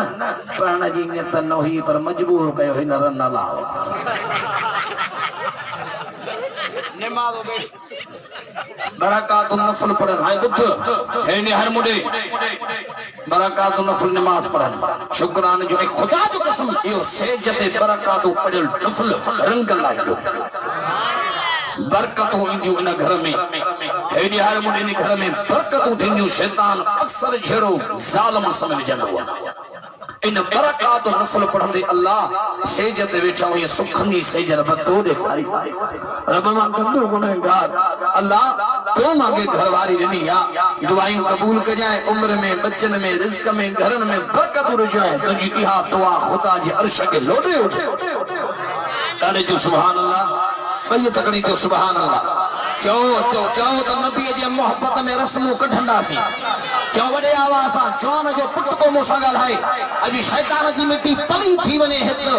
पढ़ण जी नियत न हुई पर मजबूर कयो हिन रन लाओ नमाज बे बरकात नफल पढ़न हाय बुद्ध हे ने हर मुडे बरकात नफल नमाज पढ़न शुक्रान जो एक खुदा जो कसम यो सेज ते बरकात पढ़ल नफल रंग लायो बरकतों इंदियूं इन घर में हेॾी हर मुंडे इन घर में बरकतों थींदियूं शैतान अक्सर छेड़ो ज़ालिम समझंदो इन बरकात नफल पढ़ंदे अल्लाह सेज ते वेठा हुई सुखनी सेज रबतो ॾेखारी रब मां कंदो गुनहगार अल्लाह तो मांगे घरवारी ॾिनी आहे दुआयूं क़बूल कजाए उम्र में बच्चन में रिज़्क में घरन में बरकत रुजाए तुंहिंजी इहा दुआ खुदा जे अर्श खे लोॾे उठे ॾाढे जो सुभान अल्लाह भई तकड़ी जो सुभान अल्लाह चओ त नबी जे मोहब्बत में रस्मूं कढंदासीं चओ वॾे आवाज़ सां चौन जो पुट को मूंसां ॻाल्हाए अॼु शैतान जी मिटी पली थी वञे हिकु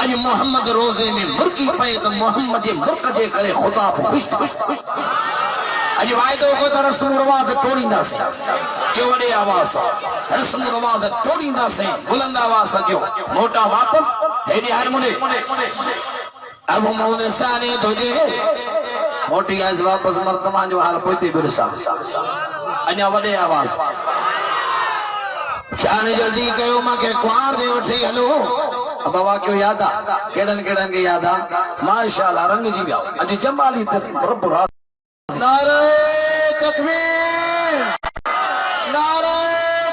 अॼु मोहम्मद रोज़े में मुर्की पए त मोहम्मद जे मुल्क जे करे ख़ुदा ख़ुशि अज वायदो को त रस्म रवाज तोड़ींदासीं जो वॾे आवाज़ सां रस्म रवाज तोड़ींदासीं बुलंद आवाज़ सां जो मोटा वापस हेॾे हर मुने अब मोहम्मद साने तुझे मोटी आज वापस मर्तमान जो हाल पोइते बिरसा अञा वॾे आवाज़ शान जल्दी कयो मूंखे कुंवार में वठी हलो बाबा क्यों याद आ केड़न केड़न के याद आ माशाअल्लाह रंग जी विया अॼु जमाली रब नारे तकबीर नारे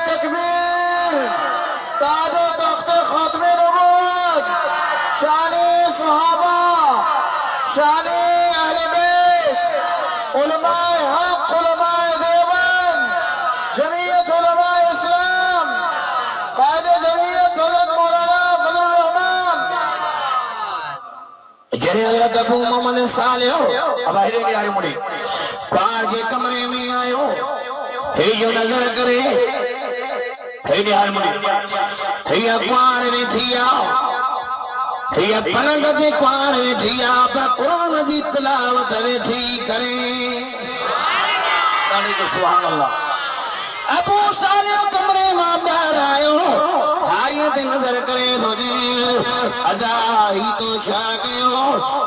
तकबीर ताजो तख्त खातमे नबूवत शाने सहाबा शाने अहले बैत उलमाए हक उलमाए देवबंद जमीयत उलमाए इस्लाम कायदे जमीयत हजरत मौलाना फजलुर रहमान जरे हजरत अबू मोहम्मद सालिह अब हेरे के आयो मुड़ी पार के कमरे में आयो हे जो नजर करे हे यार मुड़ी हे अखबार में थिया हे पलंग के अखबार में थिया पर कुरान की तिलावत वेठी करे सुभान अल्लाह अबू सालिह कमरे में बाहर आयो हारियत नजर करे अदाई तो छा कयो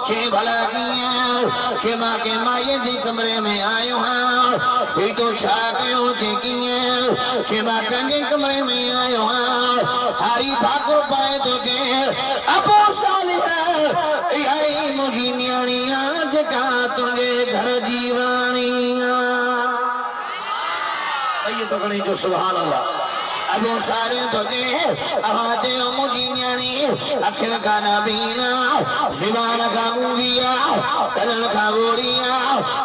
छे भला किए छे मां के माये जी कमरे में आयो हां ही तो छा कयो छे किए छे मां के कमरे में आयो हां हारी भागो पाए तो के अबू सालिह याई मुजी न्याणिया जका तुंगे घर जीवानिया ये तो गणी जो सुभान अल्लाह अबू सारे तो दे आवाजे मुझी न्याणी अखिल का नबीना ज़बान का मूविया कलम का बोरिया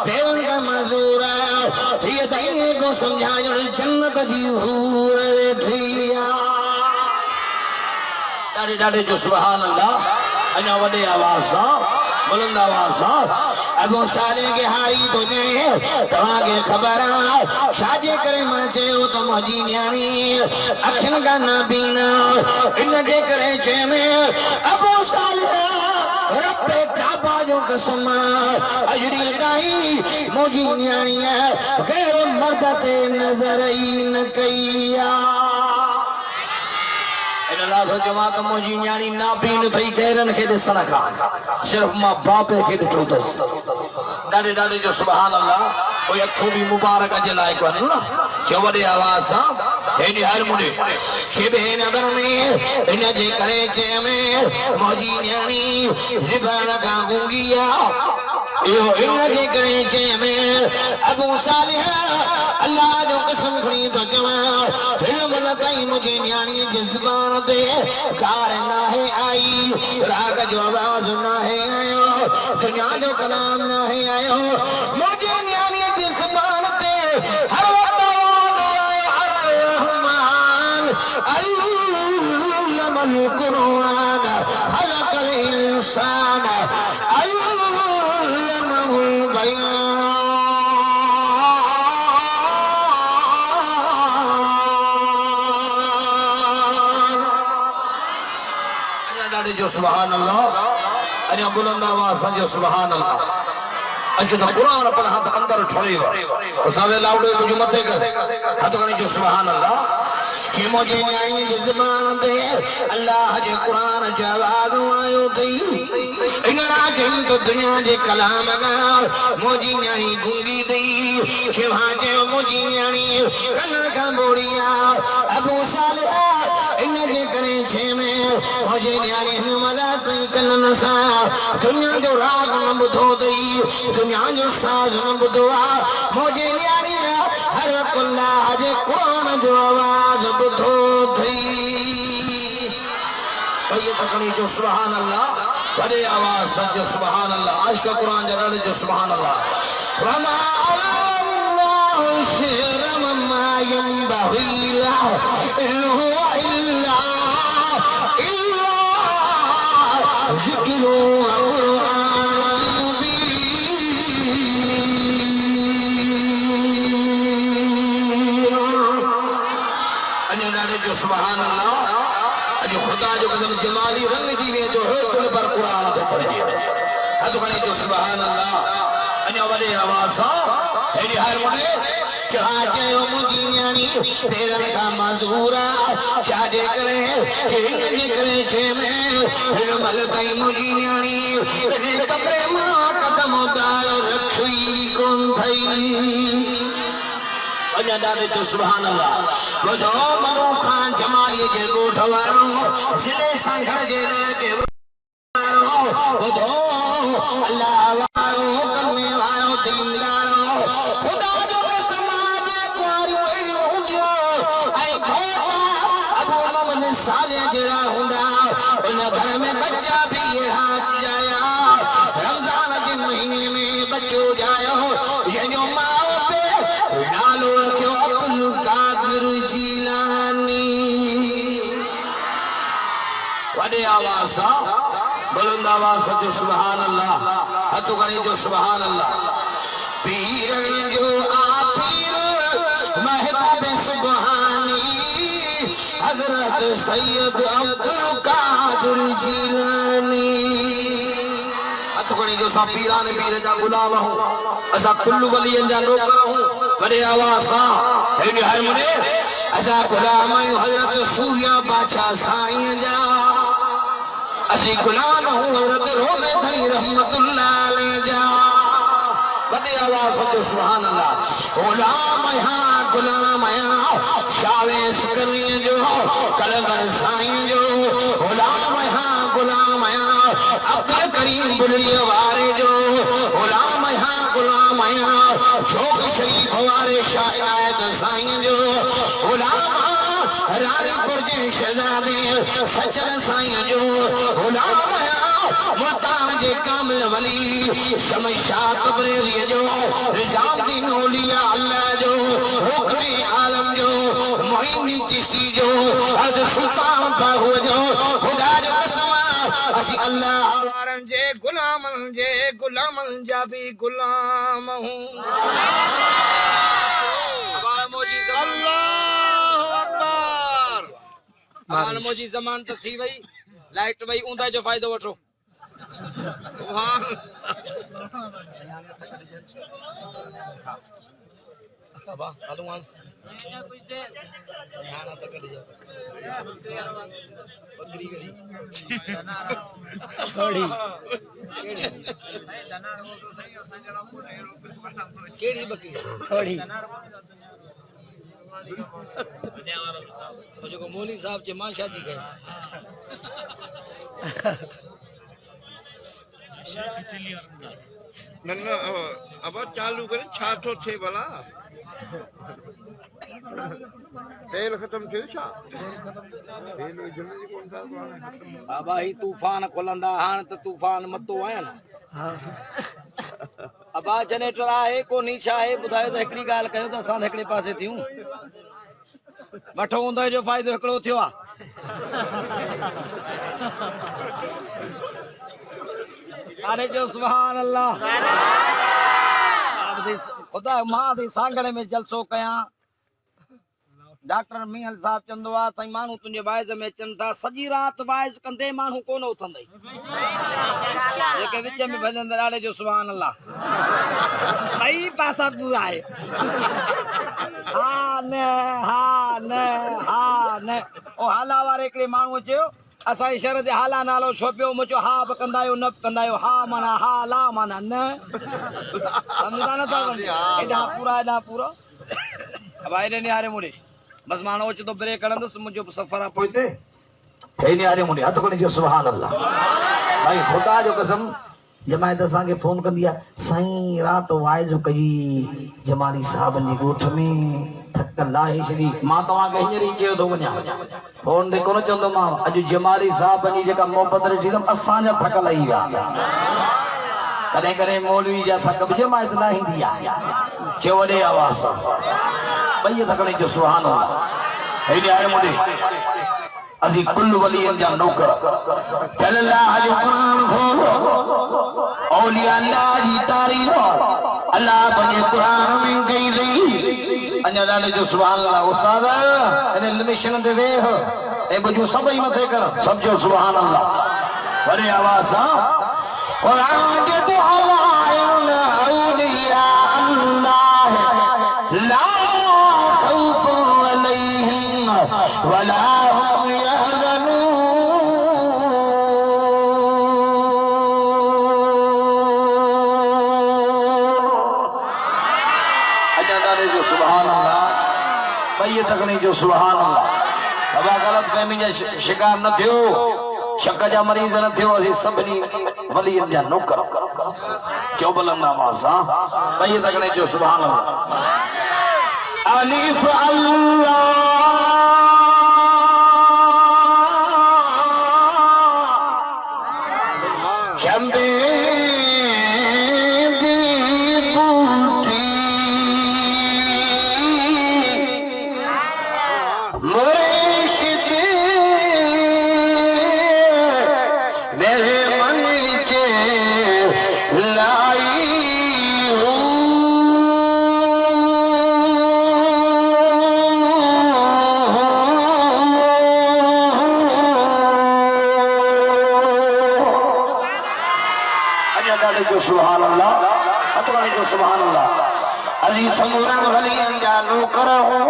पैर का मजूरा ये तैने को समझायो जन्नत जी हूर वेठिया डाडे डाडे जो सुभान अल्लाह अञा वॾे आवाज़ सां बुलंद आवाज़ सां अबू सालिह के हारी तो दे तव्हां के ख़बर आ छाजे करे मां चयो त मुंहिंजी न्याणी अखियुनि का नबीना इन जे करे चए में अबू सालिह रब्बे काबा जो कसम अजरी ताईं मुंहिंजी न्याणीअ गैर मर्द ते नज़र ई न कई आ जमात मुझी न्याणी नाबीन थई गैरन के दिसण खां सिर्फ मां बाप के ॾिठो अथसि डाडे डाडे जो सुभान अल्लाह कोई अखियूं भी मुबारक जे लाइ कोन्हे न जो वॾे आवाज़ सां हेॾे हर मुंडे शिबे नगर में इन जे करे चए में मुंहिंजी न्याणी ज़बान खां गूंगी आहे इहो इन जे करे चए में अबू सालिह अल्लाह जो कसम खणी थो चवां हिन मन ताईं मुंहिंजी न्याणी जी ज़बान ते कार नाहे आई राग जो आवाज़ नाहे आयो दुनिया जो कलाम नाहे आयो मुंहिंजी न्याणी जी ज़बान ते हर वक्त रहमान अल्लमल कुरान खलकल इंसान अल्लमहुल बयान जो सुभान अल्लाह अने बुलंद आवाज़ सां जो सुभान अल्लाह अच्छा तो कुरान पर हाथ अंदर ठोई उसावे लाउडे कुछ मथे कर हाथ कने जो सुभान अल्लाह कि मुझे न्याणी जी ज़बान ते अल्लाह जे कुरान जो आवाज़ आयो थई इनरा जंत दुनिया जे कलाम गाल मुझी न्याणी गूंगी दी शिवा जे मुझी न्याणी कन का बोरिया अबू सालिह इन जे करे छे में मुझे न्याणी हिमला तई कन सा दुनिया जो राग न बुधो दई दुनिया जो साज न बुधो आ मुझे न्याणी हर कुल्ला जे कुरान जो आवाज़ बुधो थई भई तकनी जो सुभान अल्लाह बड़े आवाज़ से जो सुभान अल्लाह आज का कुरान जलाल जो सुभान अल्लाह वमा अल्लाहु शिरम मा यंबगीला हुवा इल्ला ज़िक्रुन जो सुभान अल्लाह अजो खुदा जो कदम जमाली रंग जीवे जो है तुम पर कुरान तो पढ़िए हद कने जो सुभान अल्लाह अने वॾे आवाज़ सां हेॾी हारमोनी छा चयो मुंहिंजी न्याणी तेरनि खां मज़ूर छाजे करे चेंज निकिरे छे में हिन महिल ताईं मुंहिंजी न्याणी कमरे मां कदम उतार रखी कोन थई अञा ॾाढे जो सुभान अल्लाह ॿुधो मरू ख़ान जमालीअ जे ॻोठ वारो ज़िले सां घर जे ॿुधो अल्लाह वारो कमे वारो दीनदारो ख़ुदा जो समाज कुआरियूं अहिड़ियूं हूंदियूं ऐं अबू मोहम्मद साले जहिड़ा हूंदा उन घर में बच्चा बि अहिड़ा ॼाया रमज़ान जे महीने में बच्चो ॼायो जंहिंजो माउ पीउ नालो रखियो अब्दुल कादिर जीलानी वॾे आवाज़ सां बुलंद आवाज़ जो सुभान अल्लाह हथ करे जो सुभान अल्लाह पीरनि जो आखिर महबूब सुभानी हज़रत सैयद अब्दुल कादिर जीलानी हथ करे जो सा पीरान पीर जा गुलाम हूं असा कुल्लू वलियन जा नौकर हूं वॾे आवाज़ सां हेॾी हारमोनी असा गुलाम आहियूं हज़रत सूर्या बादशाह साईं जा असी गुलाम हूं हज़रत रोज़े थी रहमतुल्लाह अलैह जा वॾे आवाज़ जो सुभान अल्लाह गुलाम आहियां शावे सिकरीअ जो कलंदर साईं जो गुलाम आहियां अब्दुल करीम बुलड़ीअ वारे जो गुलाम आहियां शोक शरीफ वारे शायद साईं जो गुलाम रानीपुर जे शहजादे सचन साईं जो गुलाम मुल्तान जे कामिल वली शमशाद तबरेज़ी जो निज़ामुद्दीन औलिया अल्लाह जो हुक्म आलम जो मोइनी चिश्ती जो हज़रत सुल्तान बाहु जो खुदा जो कसम असी अल्लाह वारन जे गुलामन जा भी गुलाम हूं मोजी ज़मान त थी वई लाइट वई ऊंधा जो फ़ाइदो वठो केड़ी बकरी थोड़ी जो मौली साहब जे मां शादी कई न अब चालू करे छा तो थे भला तेल खत्म थे छा तेल जल्दी कोन था बाबा ही तूफान खोलंदा हाण त तूफान मतो आया न अबा जनरेटर आहे कोनी छा आहे बुधायो त एकड़ी गाल कयो त असां एकड़े पासे थियूं वठो हूंदो जो फ़ाइदो हिकिड़ो थियो आहे अरे जो सुभान अल्लाह खुदा मां दी सांगणे में जलसो कया डॉक्टर मियां साहब चंदो आ तई मानू तुंजे वाइज में चंदा सजी रात वाइज कंदे मानू कोन उथंदई जेके विच में भजन ॾाढे जो सुभान अल्लाह सही पासा पूरा आहे हा न ओ हाला वारे हिकिड़े माण्हू चयो असांजे शहर जे हाला नालो छो पियो मुंहिंजो हा बि कंदा आहियो न बि कंदा आहियो हा माना हा ला माना न सम्झंदा नथा हेॾा पूरा अब हेॾे निहारे मुड़े बस माण्हू अचे थो ब्रेक हणंदुसि मुंहिंजो सफ़र आहे पोइ हे निहारे मुड़े हथ खणी जो सुभान अल्लाह भाई खुदा जो कसम जमायत असांखे फोन कंदी आहे साईं राति वाइज कई जमाली साहब जे ॻोठ में थक लाहे छॾी मां तव्हांखे हींअर ई चयो थो वञा फोन ते कोन चवंदो मां अॼु जमाली साहब जी जेका मोहबत रसीदम असांजा थक लही विया कॾहिं कॾहिं मौलवी जा थक बि जमायत लाहींदी आहे चयो वॾे आवाज़ सां ॿई थकणे जो सुभान अल्लाह हेॾे आयो मुंहिंजे अजी कुल वलियन जा नौकर अल्लाह जो कुरान खोलो औलिया अल्लाह जी तारीफ अल्लाह पंहिंजे कुरान में कई रही अञा ॾाढे जो सुभान अल्लाह उस्ताद इन लिमिशन ते वेह ऐं बुझू सभई मथे कर सब जो सुभान अल्लाह वॾे आवाज़ सां कुरान जे दुआ वला हुम यहज़नून। अजा डाले जो सुभान अल्लाह, भई तक नहीं जो सुभान अल्लाह। बाबा गलत फहमी जा शिकार न थियो, शक जा मरीज न थियो। असी सभनी वलियन जा नौकर चौबलन नामासा भई तक नहीं जो सुभान अल्लाह। अलिफ अल्लाह शंबे जो सुभान अल्लाह, अतवानी जो सुभान अल्लाह। अली समूरन वलियन जा नौकर हूं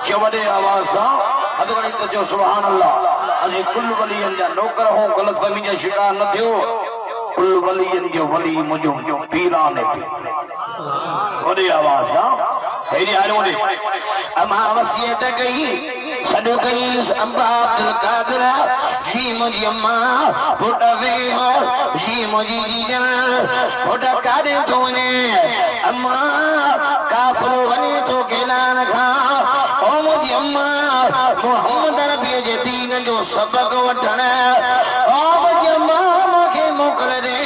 चवड़े आवाज सा, अतवानी तो जो सुभान अल्लाह। अली कुल वलियन जा नौकर हूं, गलत फहमी जा शिकार न थियो। कुल वलियन जो वली मुझो पीराने पी ओडी आवाज सा हेरी हारोडे अमा वसियत गई सदो गई अब्बा अब्दुल कादिर जी मुझी अम्मा पुट वे जी मुझी जीजन पुट कादे तोने अम्मा काफिल वने तो गेलान खा ओ मुझी अम्मा मोहम्मद नबी जे दीन जो सबक वठण ओ मुझी अम्मा मूंखे मोकल दे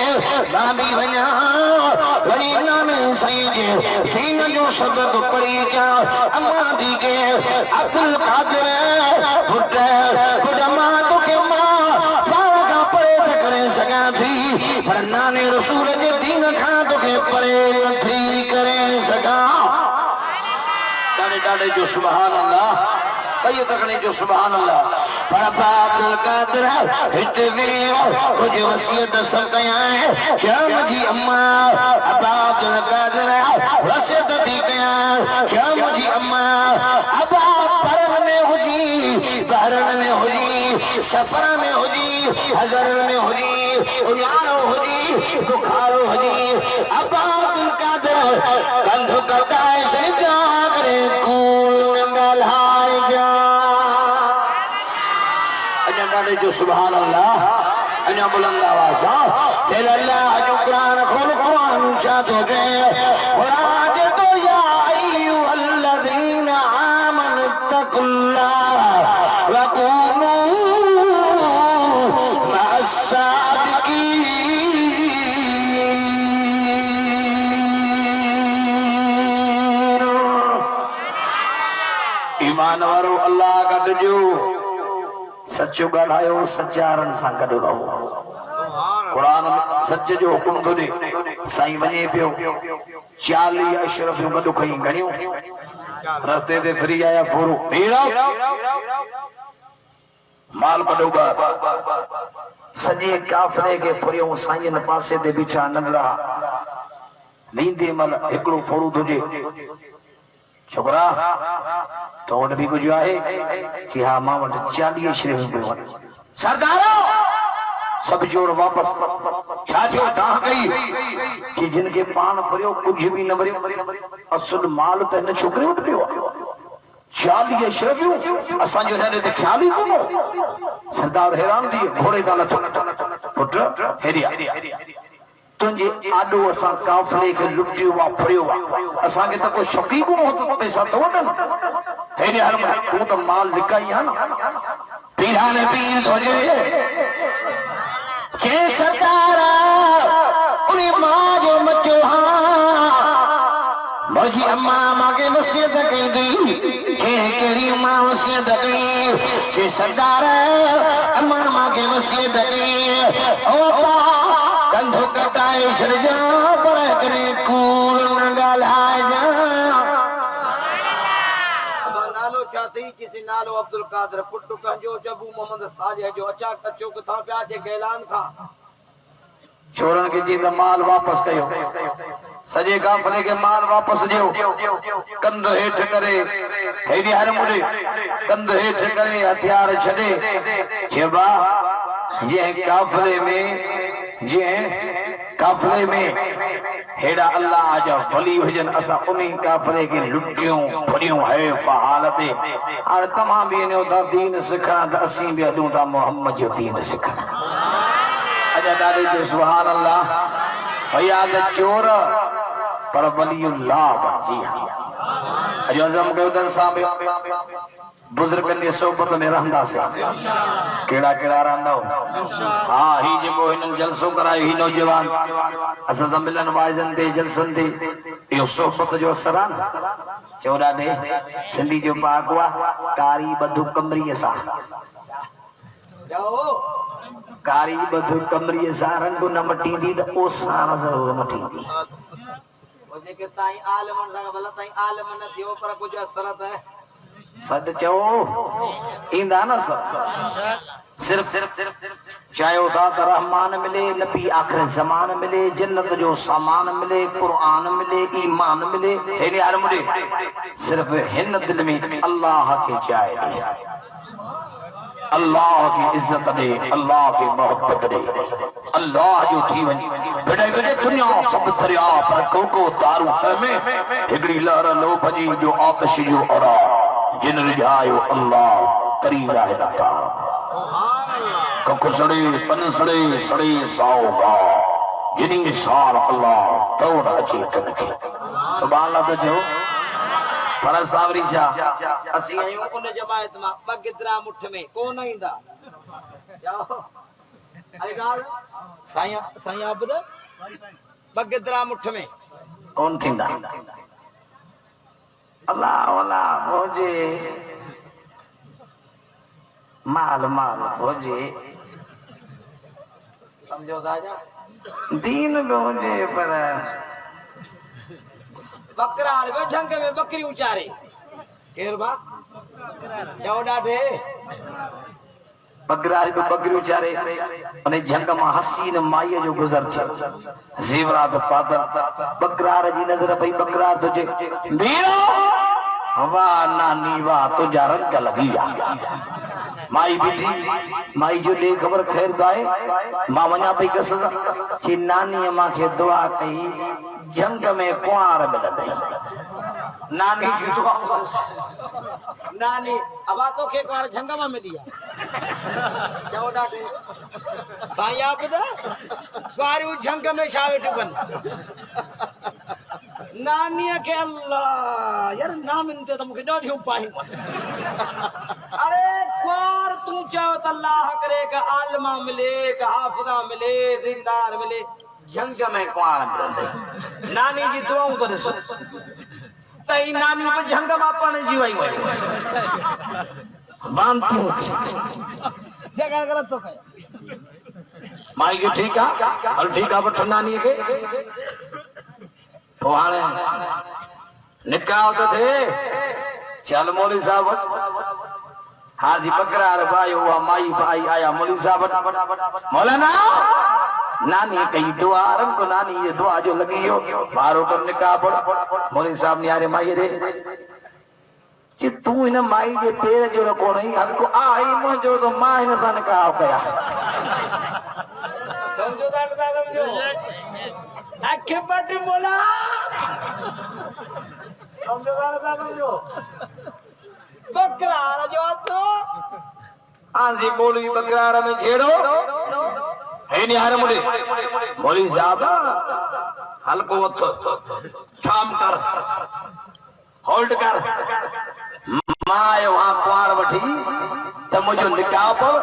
मां भी वञा वरी नामे साईं जे दीन जो सबक पढ़ी जा अम्मा दी के अब्दुल कादिर पुट मां तोखे मां पाण खां परे त करे सघां थी पर नाने रसूल जे दीन खां तोखे परे नथी करे सघां। ॾाढे ॾाढे जो सुभान अल्लाह, भई तकने जो सुभान अल्लाह। पर अब्दुल कादिर हिते वियो कुछ वसियत सकया है शाम जी अम्मा अब्दुल कादिर वसियत थी कया शाम जी अम्मा अबा परन में हुजी बहरन में हुजी सफर में हुजी हजर में हुजी उजाड़ो हुजी बुखारो हुजी अब्दुल कादिर कंधो कटाए से जा करे कूल गलाए जा। अजा डाले जो सुभान अल्लाह, अजा बुलंद आवाज़ दिल अल्लाह जो कुरान खोल कुरान शादो दे कुरान तो या अय्युहल्लज़ीना आमनु तकुल्लाह व कूनू मअस-सादिकीन। ईमान वारो अल्लाह गॾिजो सच्चो ॻाल्हायो सचारन सां गॾु रहो। कुरान सच जो हुकुम थो ॾे साईं वञे पियो 40 अशरफियूं गॾु खई घणियूं रस्ते ते फिरी आया फोरू माल कढो सॼे काफ़िले खे फुरियूं साईं पासे ते बीठा नंढड़ा नींदे महिल हिकिड़ो फोरू हुजे छोकरा तो वटि बि कुझु आहे जी हा मां वटि 40 अशरफियूं पियूं आहिनि। सरदारो सब जोड़ वापस छा थियो तव्हां कई कि जिनके पान फरियो कुछ भी न भरियो असुल माल त हिन छोकिरे वटि पियो आहे 40 अशरफियूं असांजो हिन ते ख्याल ई कोन। सरदार हैरान थी घोड़े तां लथो पुट हेरिया तुंहिंजे आॾो असां काफ़िले खे लुटियो आहे फरियो आहे असांखे त को शक ई कोन हो पैसा तो वठनि हेरिया तूं त माल लिकाई आहे न पीराने पीर थोजे के सरदारा उनी मां जो मचो हाँ मुझी अम्मा मां के वसियत कई दी के केड़ी मां वसियत कई के सरदार अम्मा मां के वसियत कई ओ पा कंधो कटाए छड़ जा पर करे कूल न ॻाल्हाए जा। नालो चाहती किसी नालो अब्दुल कादिर पुट्टू कंजो जबू मोहम्मद साजे जो अचा कचो कथा प्या जे गैलान खा चोरन के जी माल वापस कयो सजे काफ़िले के माल वापस दियो कंधो हेठ करे हेॾी हर मुड़े कंध हेठि करे हथियार छॾे चइबा जंहिं काफ़िले में हेड़ा अल्लाह जा वली हुजनि असां उन्हीं काफ़िले खे लुटियूं फड़ियूं है फ़हाल ते हाणे तमाम बि वञो था दीन सिखण त असीं बि हलूं था मोहम्मद जो दीन सिखण अॼु ॾाढे जो सुभान अल्लाह भैया त चोर पर वलीउल्लाह बची अॼु अज़म कयो अथनि साहिब बुजुर्गनि जी सोबत में रहंदासीं कहिड़ा कहिड़ा रहंदव हा ही जेको हिननि जलसो करायो ही नौजवान असां सां मिलन वाइजनि ते जलसनि ते इहो सोबत जो असर आहे न चओ ॾाढे सिंधी जो पाक आहे कारी बधू कमरीअ सां कारी बधू कमरीअ सां रंग न मटींदी त ओसार ज़रूर मटींदी जेके ताई आलमन सां भला ताई आलम न थियो पर कुछ असर त सद चओ इंदा न सिर्फ चाहो था त रहमान मिले नबी आखिर ज़मान मिले जन्नत जो सामान मिले कुरान मिले ईमान मिले हेने हर मुड़े सिर्फ हिन दिल में अल्लाह के चाहे अल्लाह की इज्जत दे अल्लाह की मोहब्बत दे अल्लाह जो थी वनी बेटा तुझे दुनिया सब दरिया पर को तारू में हिगड़ी लहर लो भजी जो आतिश जो औरा जिन रिझायो अल्लाह करी रहे लगा ककुसड़े पनसड़े सड़े साओ गा जिनी सार अल्लाह तौड़ अचे कनखे सुभान अल्लाह तो जो पर सावरी छा असी आयूं उन जमायत मां बगिदरा मुठ में कोन ईंदा जाओ अरे गाल साईं अब्द बगिदरा मुठ में कौन थींदा अल्लाह अल्लाह भोजे माल माल भोजे समझो दादा दीन भोजे पर बकरा वे झंग में बकरी उचारे केर बा जाओ डाढे बकरा को बकरी उचारे अने झंग में हसीन माई जो गुजर छ जेवरात पादर बकरा जी नजर पई बकरा तुझे बीरो वाह नानी वाह तुझा रंग लगी माई बिठी माई जो ले खबर खैर दाए मां वना पई कस ची नानी मां के दुआ कई जंग में कुआर मिलंदे नानी की दुआ नानी अबा तो के कुआर जंग में मिलिया चौड़ा के साईं आपदा कुआरी जंग में छावे टुकन नानी के अल्लाह यार नाम इनते तो मुके ॾाढियूं पाहियूं अरे कुआर तू चाहो त अल्लाह करे का आलमा मिले का हाफिजा मिले दीनदार मिले जंग में कुआर मिलंदे नानी जी दुआऊं कर तई नानी पे जंग में पण जीवाई बांधू जगह गलत तो कहे माई के ठीक है और ठीक है वठ नानी के तो हाणे निकाह तो थे चल मौली साहब हाँ जी बकरा भाई हुआ माई भाई आया मौली साहब मौलाना नानी कही दुआ रंग को नानी ये दुआ जो लगी हो मारो पर निकाह पढ़ मौली साहब ने यारे माई रे कि तू इन माई जे पेर जो रखो नहीं हमको आई मुझो तो मां इन सा निकाह कया समझो दादा समझो आखे पट मोला समझो दादा समझो बकरा जो तो आंजी बोली बकरा में छेड़ो है नहीं हर मुड़े मौली साहब हल्को वथ थाम कर होल्ड कर मां वहां कुआर वठी त मुझो निकाह पर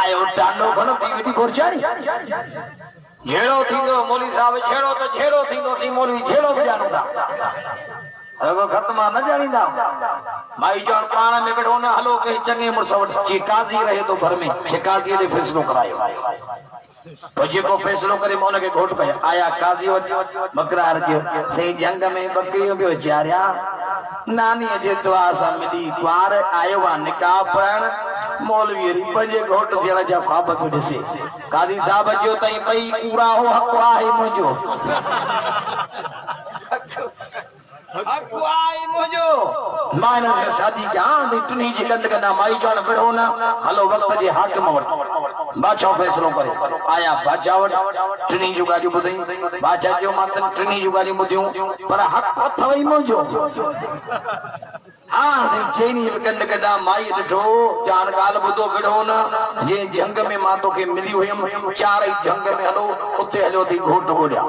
आयो डानो खणो थी वेठी घुरचारी झेड़ो थींदो मौली साहब झेड़ो तो झेड़ो थींदो सी मौलवी झेड़ो बजानो था अगो खत्मा न जानींदा माई जो पाण में बैठो न हलो के चंगे मुर्स वटि काजी रहे तो घर में काजी ने फैसलो करायो तो जेको फैसलो करे उन के घोट पे आया काजी बकरार जो सही जंग में बकरियों भी चारिया नानी जे दुआ सा मिली बार आयो आ निकाह पढ़न मौलवी री पंजे घोट जेड़ा जा ख्वाब तो दिसे काजी साहब जो तई पई पूरा हो हक आहे मुजो हक आई मुझो मां ने शादी क्या टुनी जी कंद कंदा माई जान बिड़ो ना हलो वक्त जे हाकिम वट बादशाह फैसलो करे आया बादशाह वट टुनी जो गाजू बुधई बादशाह जो मातन टुनी जो गाली मुदियो पर हक अथवई मुझो हाँ चैनी कंद कंदा माई ॾिठो जान गाल बुधो बिड़ो ना जे जंग में मां तोखे मिली हुयम चार ही जंग में हलो उते हलो थी घोट गोलिया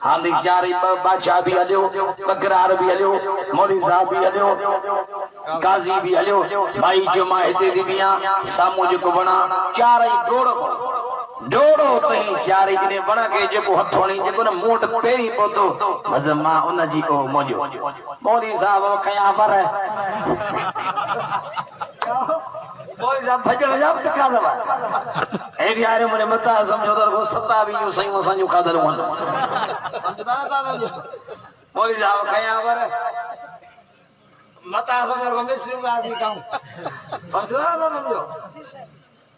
हां दी चार ही बादशाह भी हलियो बकरार भी हलियो मौलवी साहब भी हलियो काजी भी हलियो भाई जो मां हिते दी बिया सामू जेको बणा चार ही डोड़ो तई चार ही ने बणा के जेको हथोणी जेको न मोट पेरी पतो मज मां उन जी को मोजो मौलवी साहब खया पर मौलवी साहब भजन जा तका दवा ए यार मने मता समझो तो को सत्ता भी यूं सही असा जो खादर वन समझदा ना मौलवी साहब खया पर मता समझ को मिस्री राजी कहूं समझदा ना समझो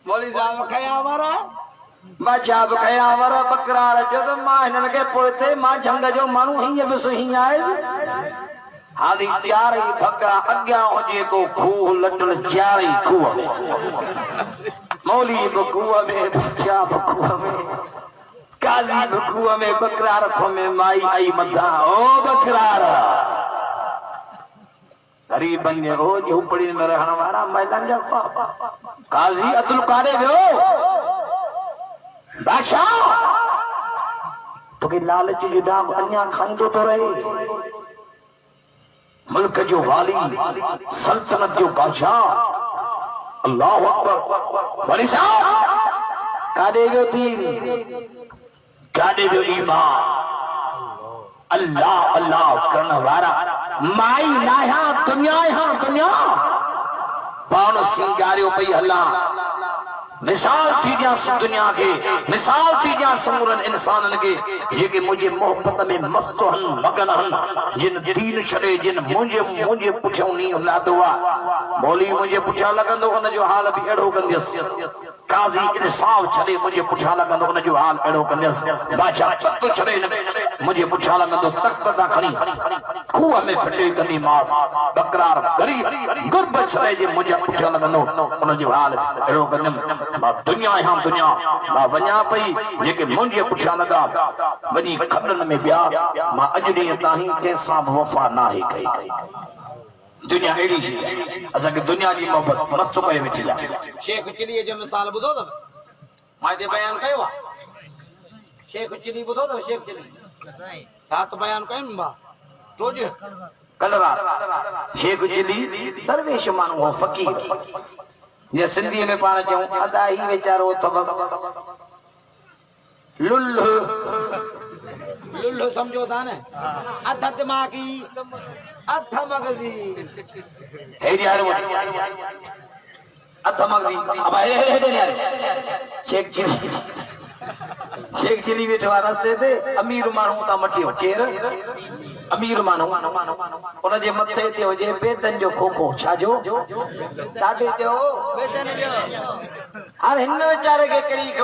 मौलवी साहब खया वारा बादशाह खया वारा बकरार जद मां हिनन के पोते मां जंग जो मानू ही बस ही आए हादी चार ही भगा अग्या होजे को खूह लटल चार ही खूह मौली बकुआ में बादशाह बकुआ में काजी बकुआ में बकरार खो में माई आई मधा ओ बकरार गरीब बने हो झोपड़ी में रहने वाला मैदान जा काजी अब्दुल कादे हो बादशाह तो के लालच जो डाग अन्या खाइंदो तो रहे मुल्क जो वाली सल्तनत जो बादशाह अल्लाह अकबर वली साहब कादे जो दीन कादे जो ईमान अल्लाह अल्लाह करने वाला माई नाया दुनिया पान सिंगारियो पई हला मिसाल थी जा दुनिया के मिसाल थी जा समूरन इंसानन के जेके मुझे मोहब्बत में मस्त हन मगन हन जिन दीन छड़े जिन मुझे पुछो नी लादवा मौली मुझे पुछा लगंदो उन जो हाल भी एड़ो कंदियस काजी इंसाफ छड़े मुझे पुछा लगंदो उन जो हाल एड़ो कंदियस बादशाह चत छड़े मुझे पुछा लगंदो तख्त दा खणी खूह में फटे कंदी मां बकरार गरीब गुरब छड़े जे मुझे पुछा लगंदो उन जो हाल एड़ो कंदम दुनिया मां वञा पई जेके मुंहिंजे पुठियां लॻा वञी खॾनि में ॿिया मां अॼु ॾींहं ताईं कंहिंसां बि वफ़ा नाहे कई दुनिया अहिड़ी शइ असांखे दुनिया जी मोहबत मस्तु करे वेठी आहे शेख चिलीअ जो मिसाल ॿुधो अथव मां हिते बयानु कयो आहे शेख चिली ॿुधो अथव शेख चिली राति बयानु कयो न भाउ रोज़ कल रात शेख चिली दरवेश माण्हू हो फ़कीर ये सिंधी में पाण चऊं अदा ही वेचारो तब लुल्लु समझो था न अध दिमागी अध मगजी हेडी यार वो अध मगजी अब हेडे यार शेख चिली वेठो रास्ते ते अमीर माण्हू ता मटियो केर अमीर मानो उन जे मथे ते हो जे बेतन जो खोखो छाजो ॾाढे जो बेतन जो हर हिन वेचारे के करी